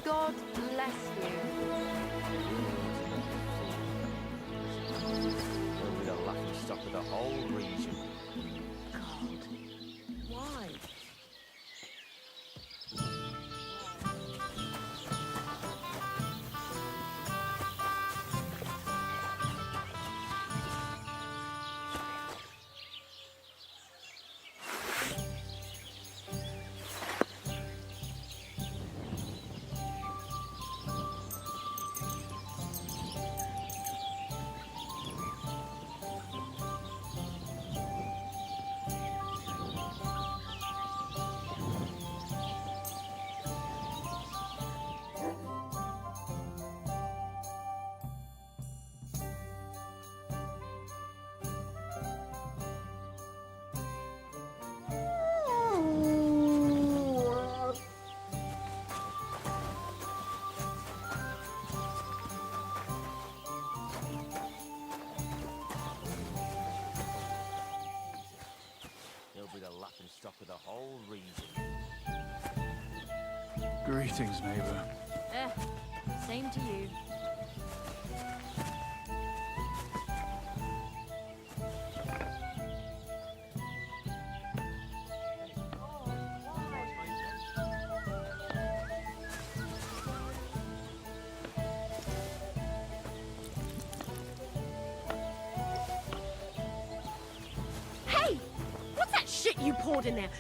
God bless you. There'll be the laughing stock of the whole region. God. Why? There'll be the laughing stock of the whole region. Greetings, neighbor. Same to you. Hey! What's that shit you poured in there?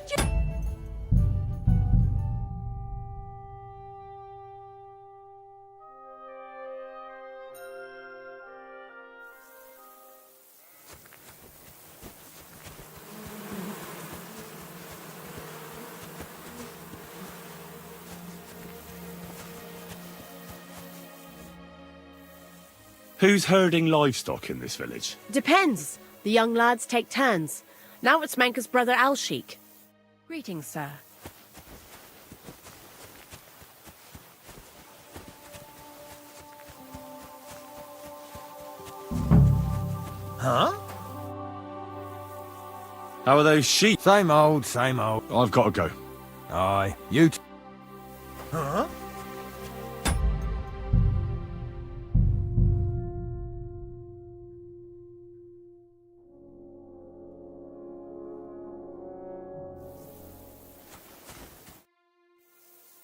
Who's herding livestock in this village? Depends. The young lads take turns. Now it's Manka's brother Al-Sheik. Greetings, sir. Huh? How are those sheep? Same old, same old. I've got to go. Aye, you Huh?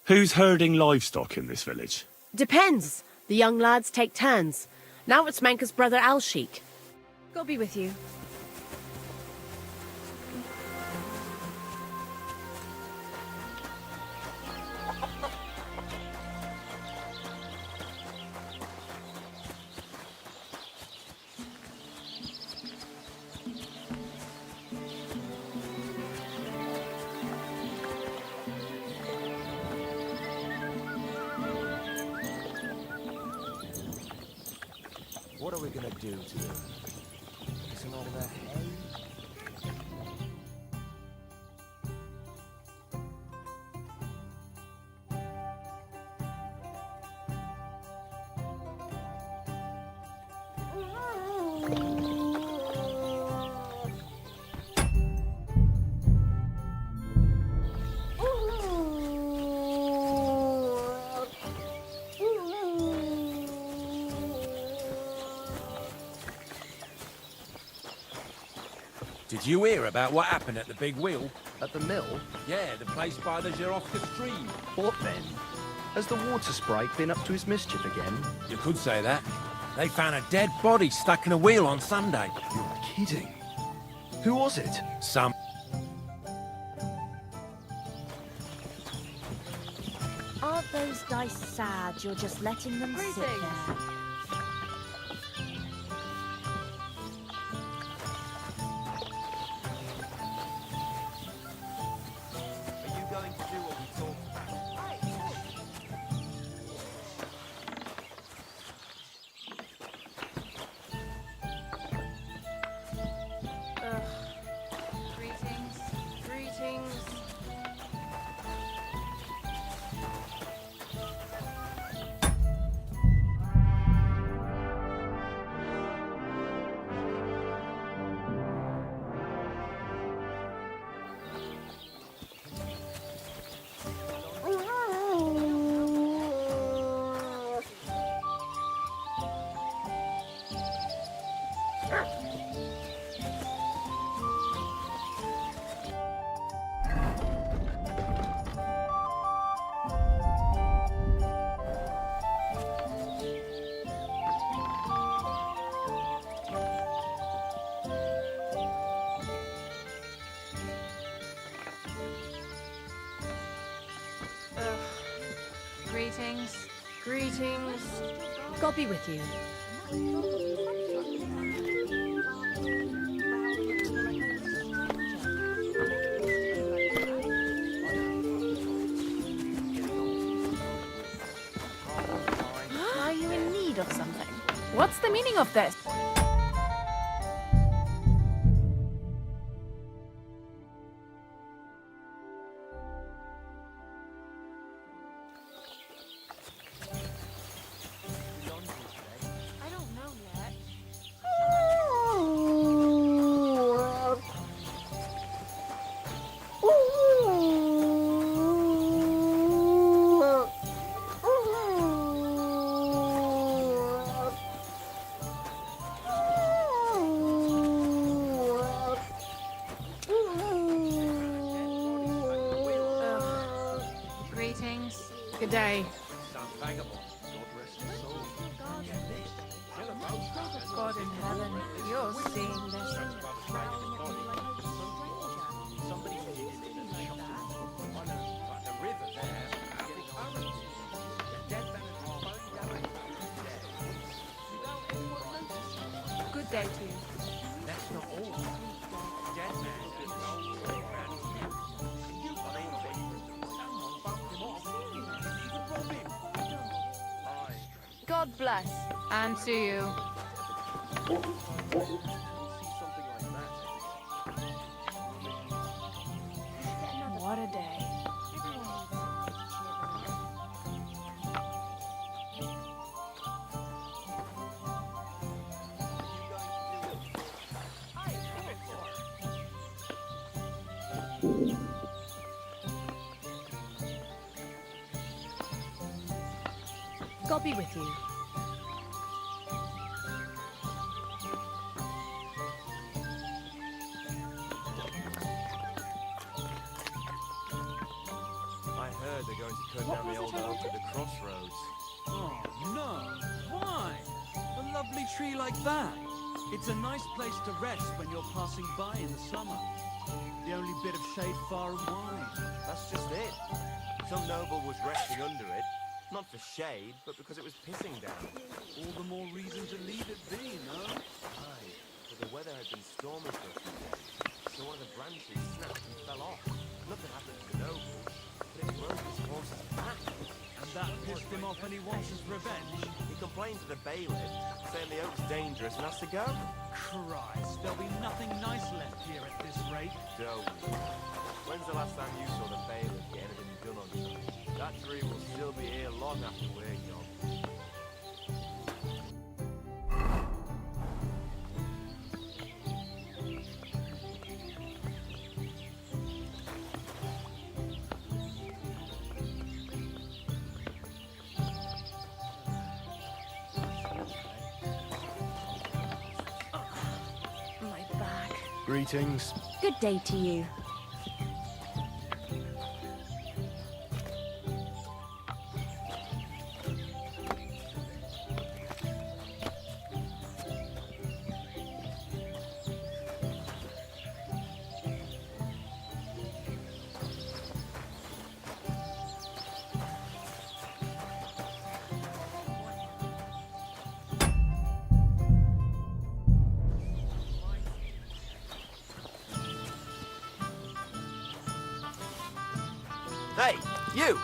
Who's herding livestock in this village? Depends. The young lads take turns. Now it's Manka's brother Al-Sheik. God be with you. What are we gonna do to them? Isn't all their hay? Did you hear about what happened at the big wheel? At the mill? Yeah, the place by the Zhirovka stream. What then? Has the water sprite been up to his mischief again? You could say that. They found a dead body stuck in a wheel on Sunday. You're kidding. Who was it? Some... Aren't those dice sad you're just letting them sit there? Are you going to do what we talked about? Greetings. Greetings. God be with you. Are you in need of something? What's the meaning of this? I don't know yet. Greetings. Good day. God in heaven, you're seeing this. Good day to you. That's not all. Dead God bless. And to you. What a day. God be with you. I heard they're going to cut down the old oak at the crossroads. Oh, no. Why? A lovely tree like that. It's a nice place to rest when you're passing by in the summer. The only bit of shade far and wide. That's just it. Some noble was resting under it. Not for shade, but because it was pissing down. All the more reason to leave it be, no? Aye, but the weather had been stormy for a few days, so one of the branches snapped and fell off. Nothing happened to the noble, but it broke his horse's back. And that pissed him off and he wants his revenge? He complained to the bailiff, saying the oak's dangerous and has to go. Christ, there'll be nothing nice left here at this rate. Don't. When's the last time you saw the bailiff get anything done on time? That tree will still be here long after we're gone. My back. Greetings. Good day to you. Hey, you!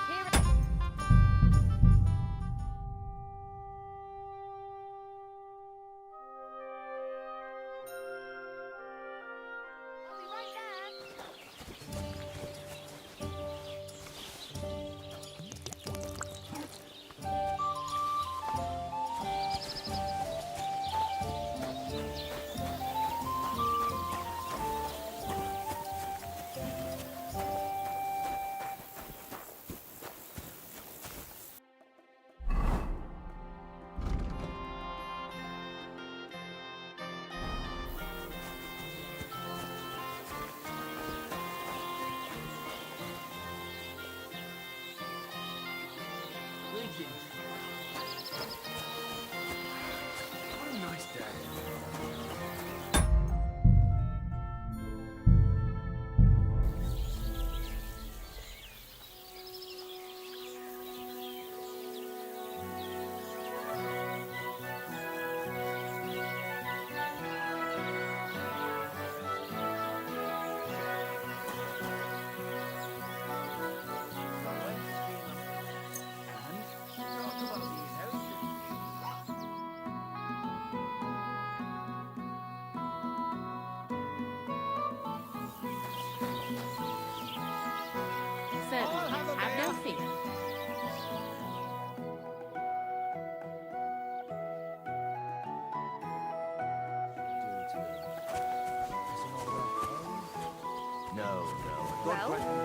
What a nice day. Well,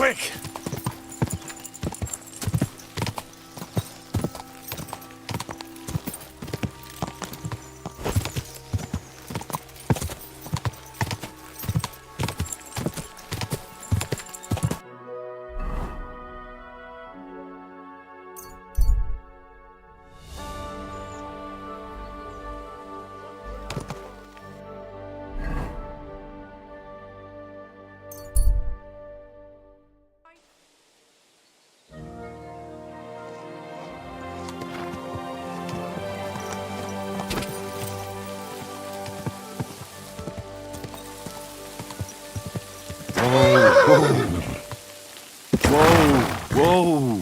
quick! Whoa!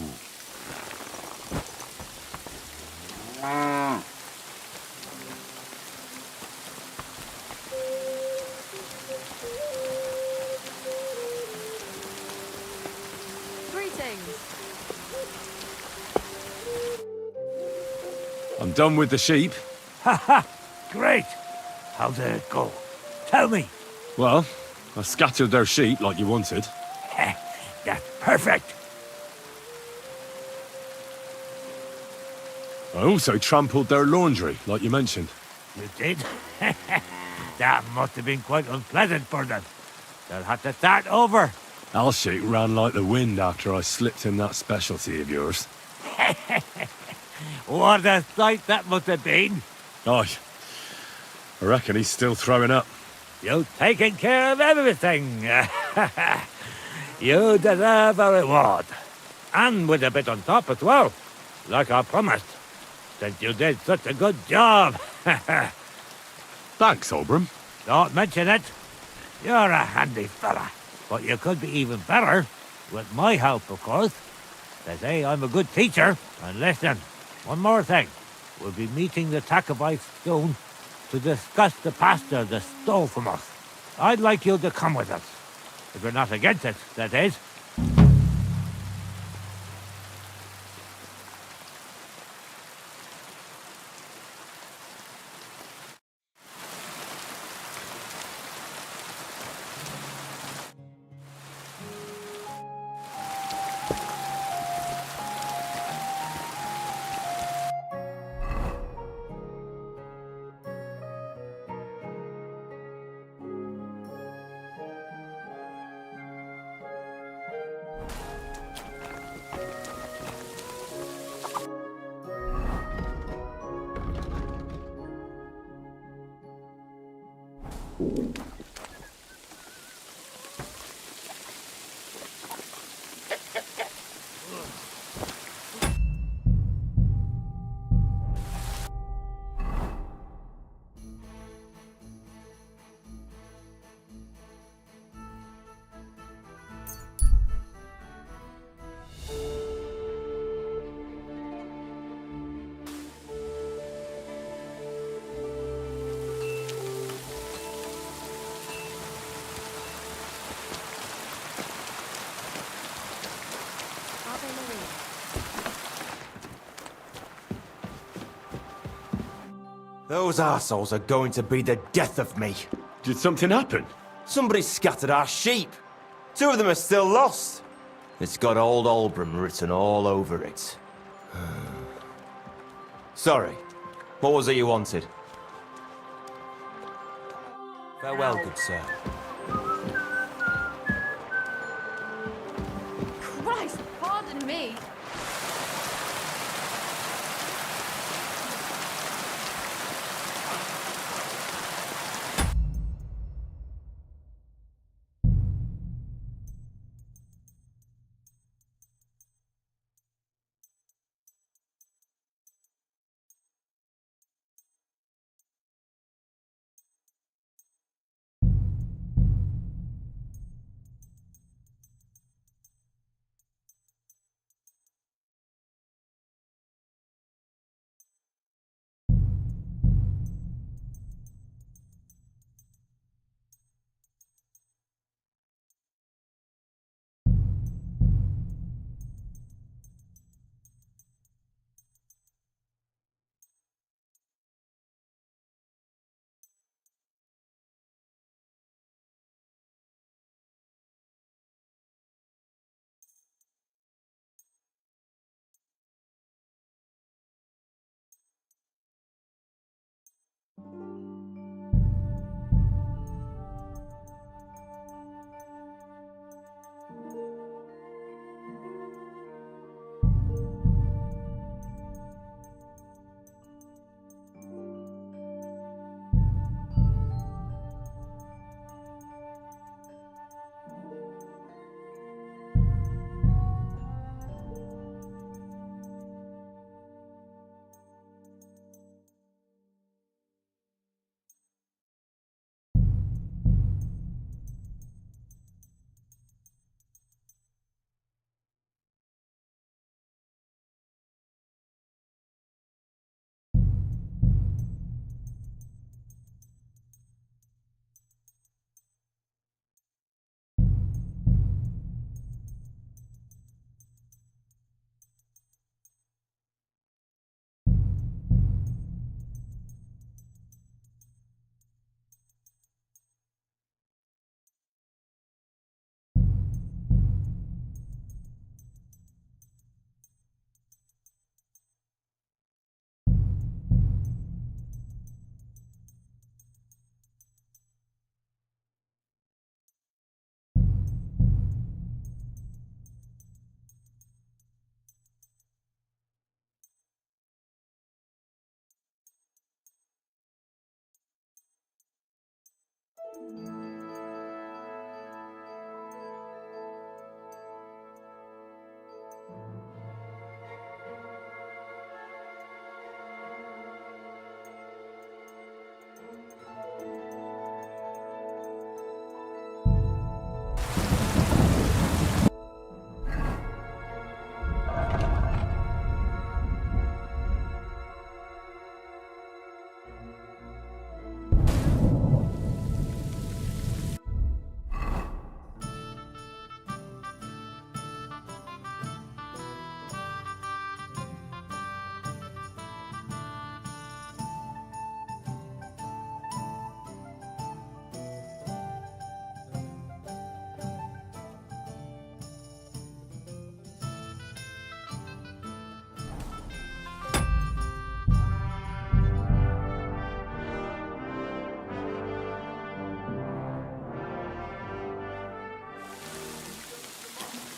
Greetings. I'm done with the sheep. Ha ha! Great! How did it go? Tell me. Well, I scattered their sheep like you wanted. That's perfect. I also trampled their laundry, like you mentioned. You did? That must have been quite unpleasant for them. They'll have to start over. Our sheep ran like the wind after I slipped in that specialty of yours. What a sight that must have been. Aye. I reckon he's still throwing up. You've taken care of everything. You deserve a reward. And with a bit on top as well. Like I promised. Since you did such a good job. Thanks, Oldham. Don't mention it. You're a handy fella. But you could be even better. With my help, of course. They say I'm a good teacher. And listen, one more thing. We'll be meeting the Tacobites soon to discuss the pasta they stole from us. I'd like you to come with us. If you're not against it, that is. Those arseholes are going to be the death of me. Did something happen? Somebody scattered our sheep. 2 of them are still lost. It's got old Oldham written all over it. Sorry. What was it you wanted? Farewell, good sir. Christ, pardon me.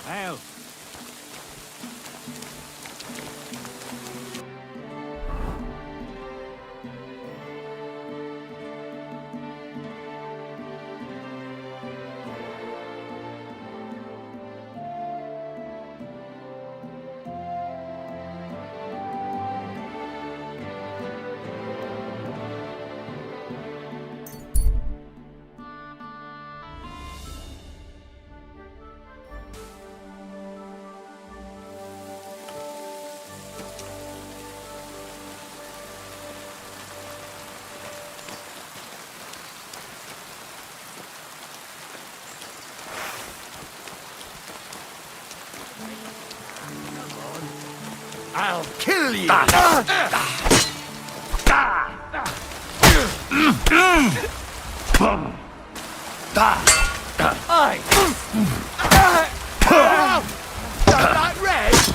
Al. I'll kill you! Aye! Don't like red?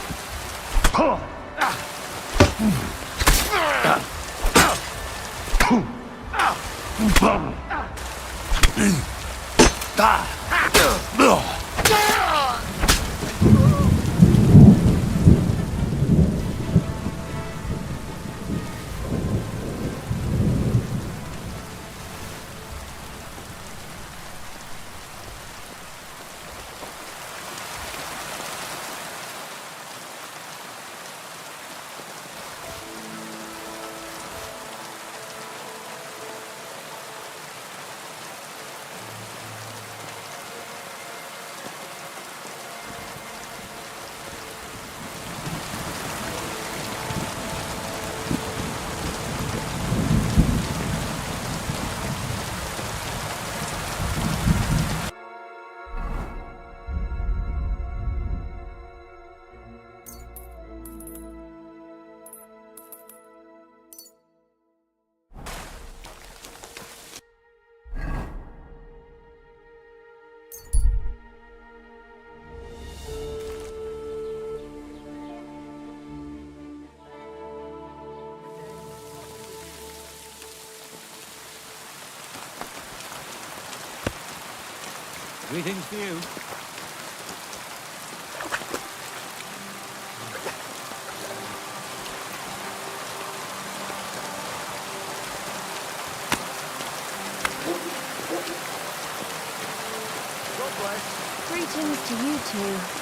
Greetings to you. Greetings to you too.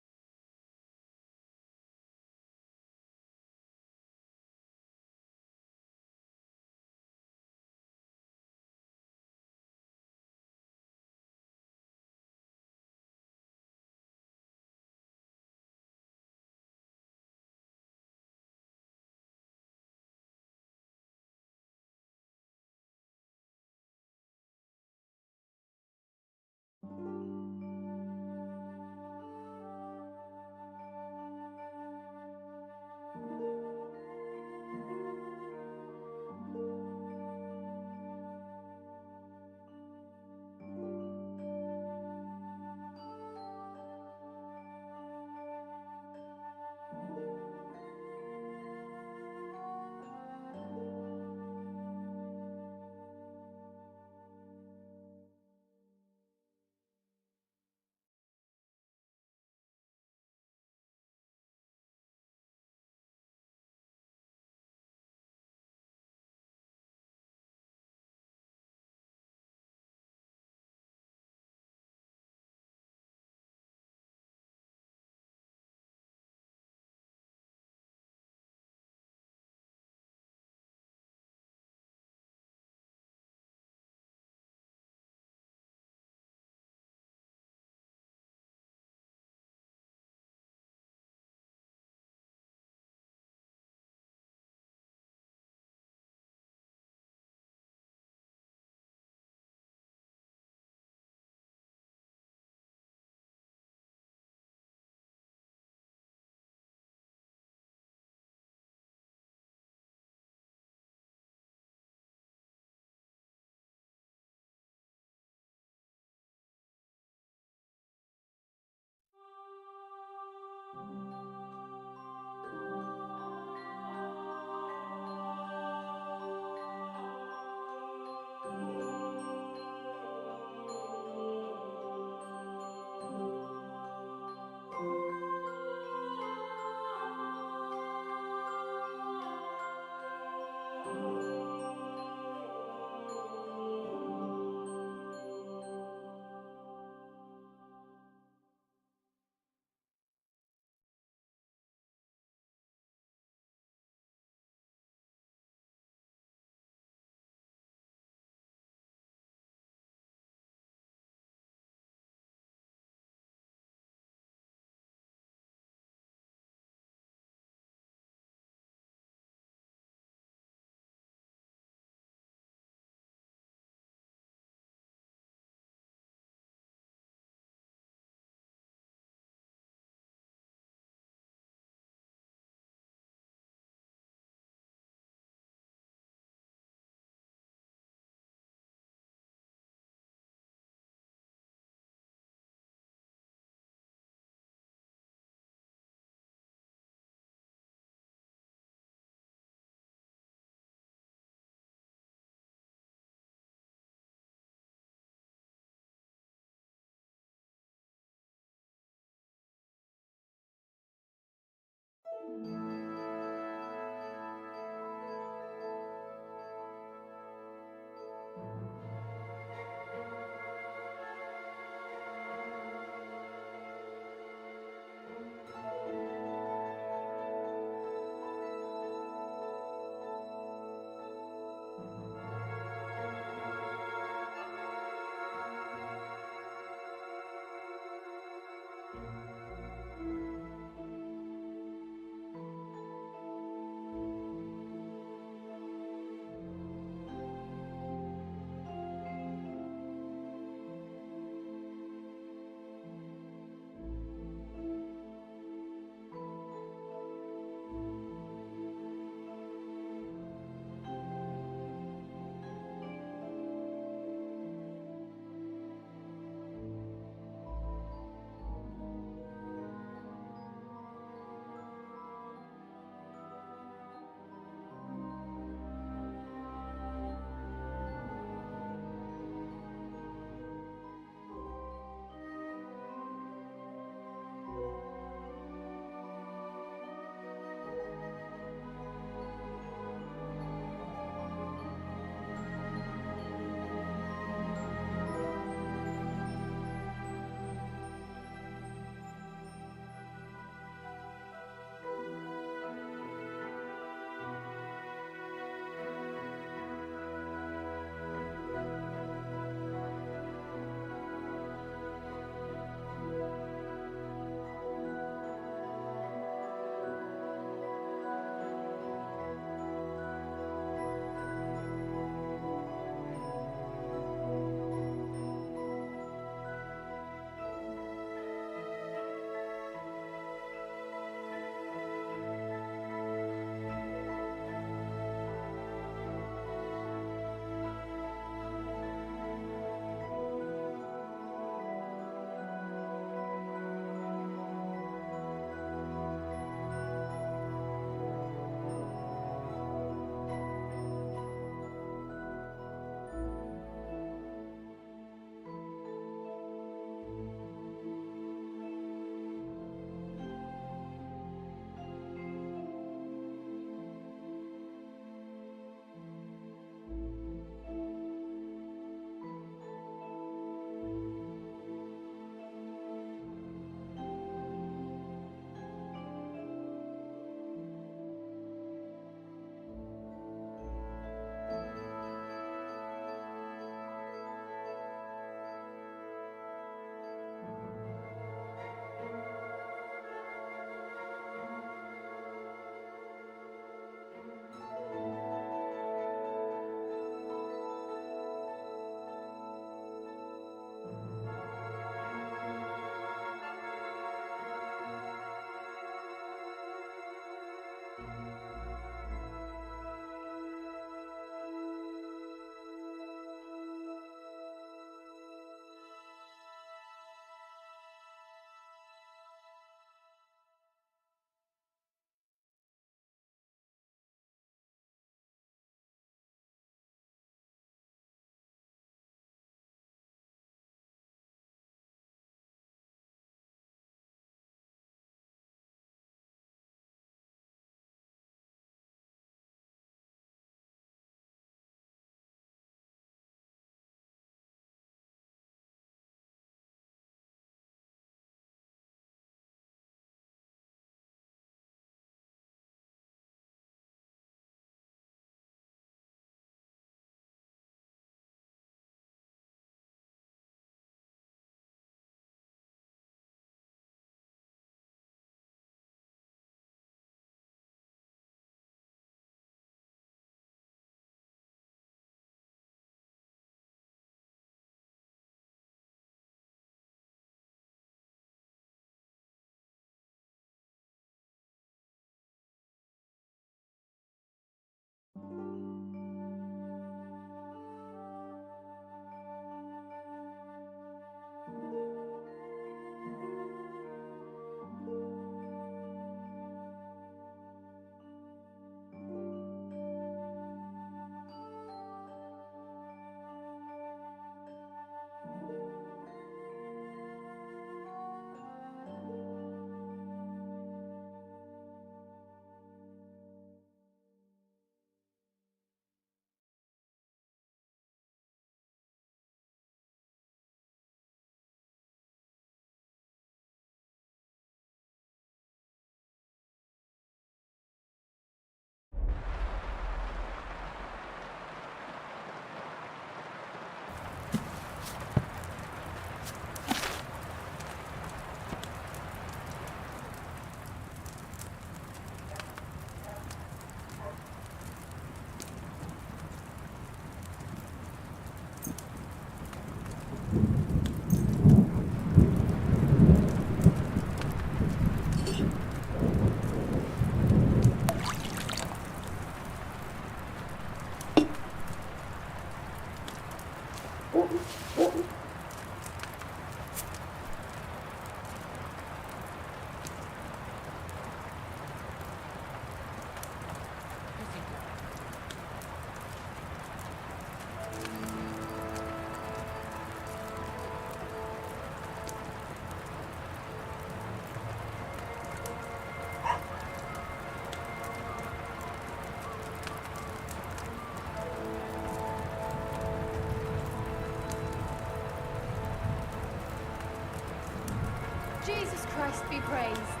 Christ be praised.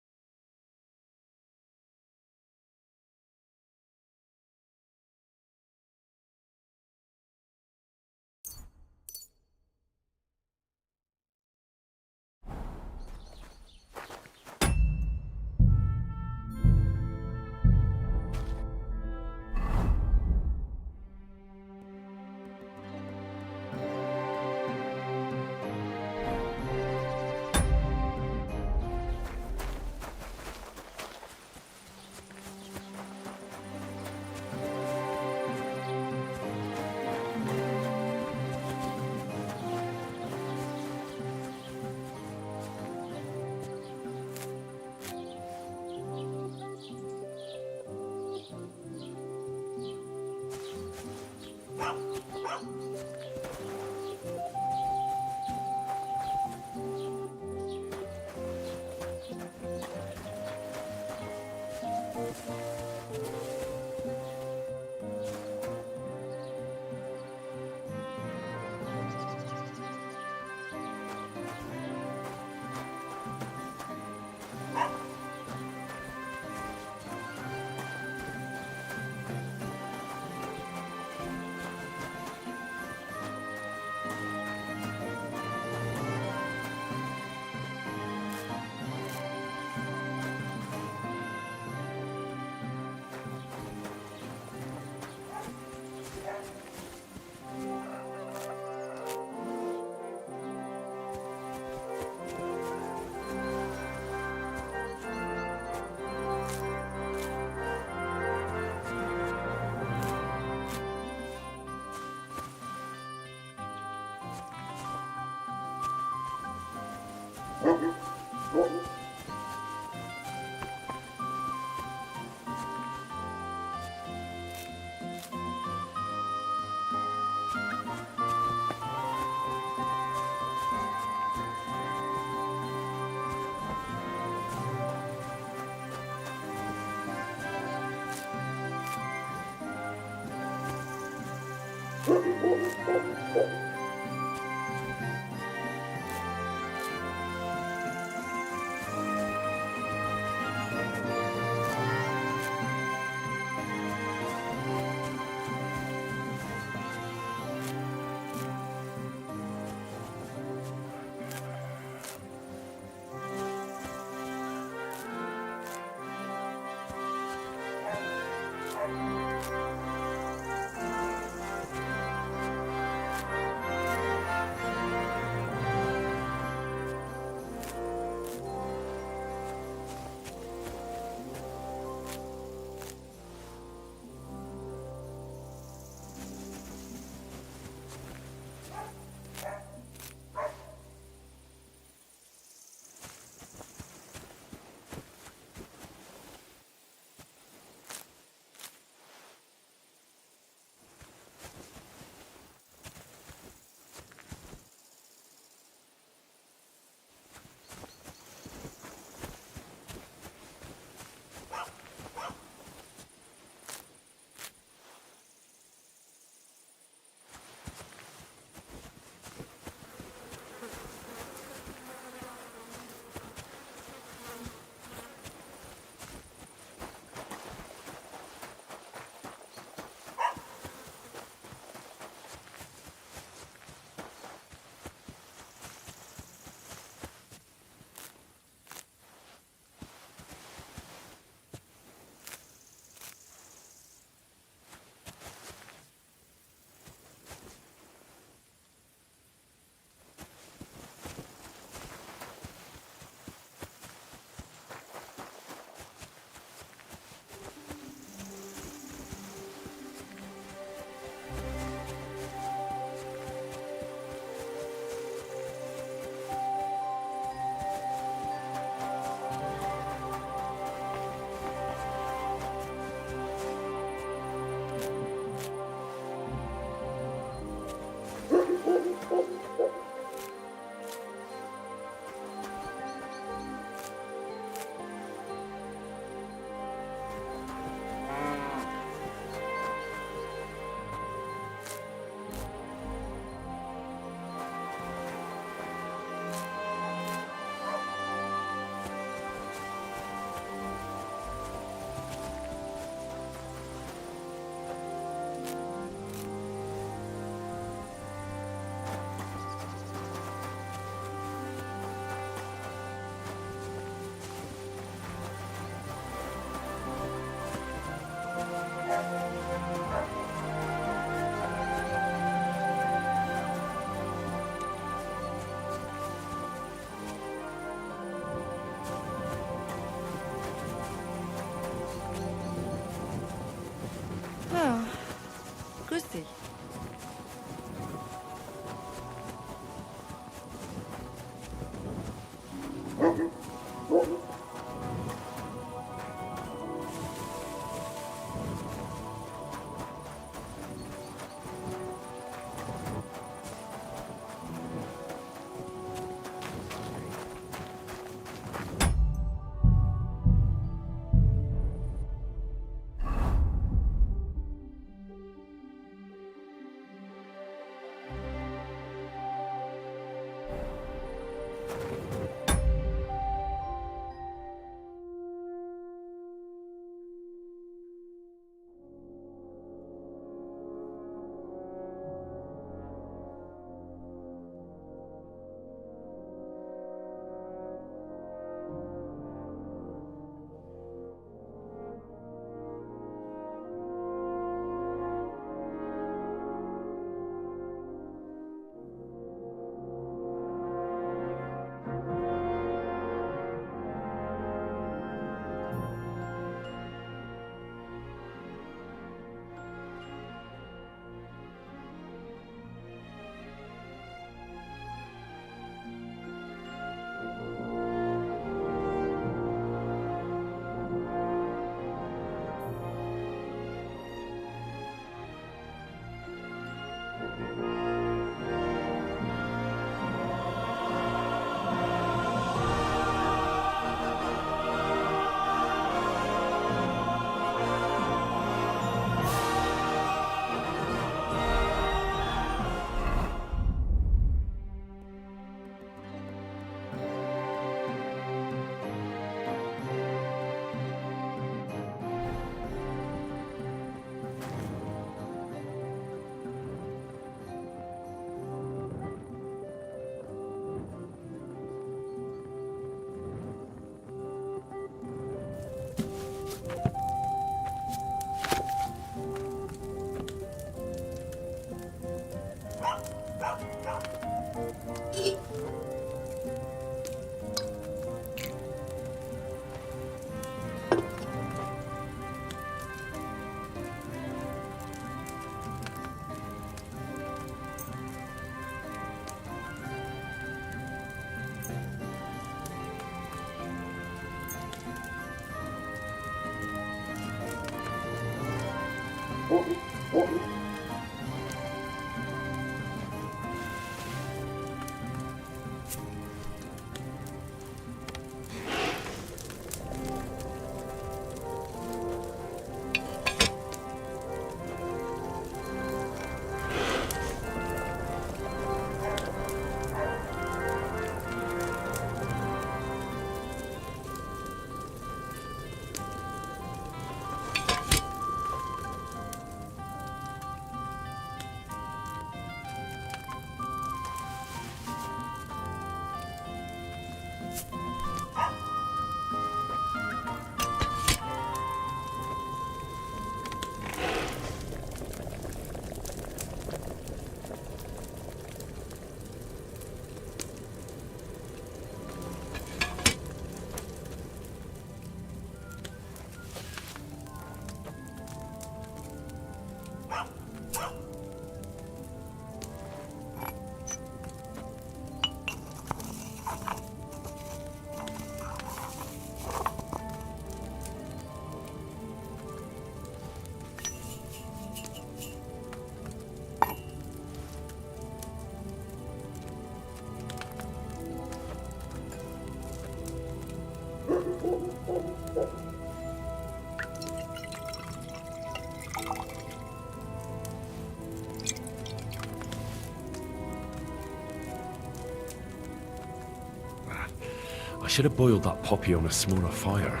I should have boiled that poppy on a smaller fire.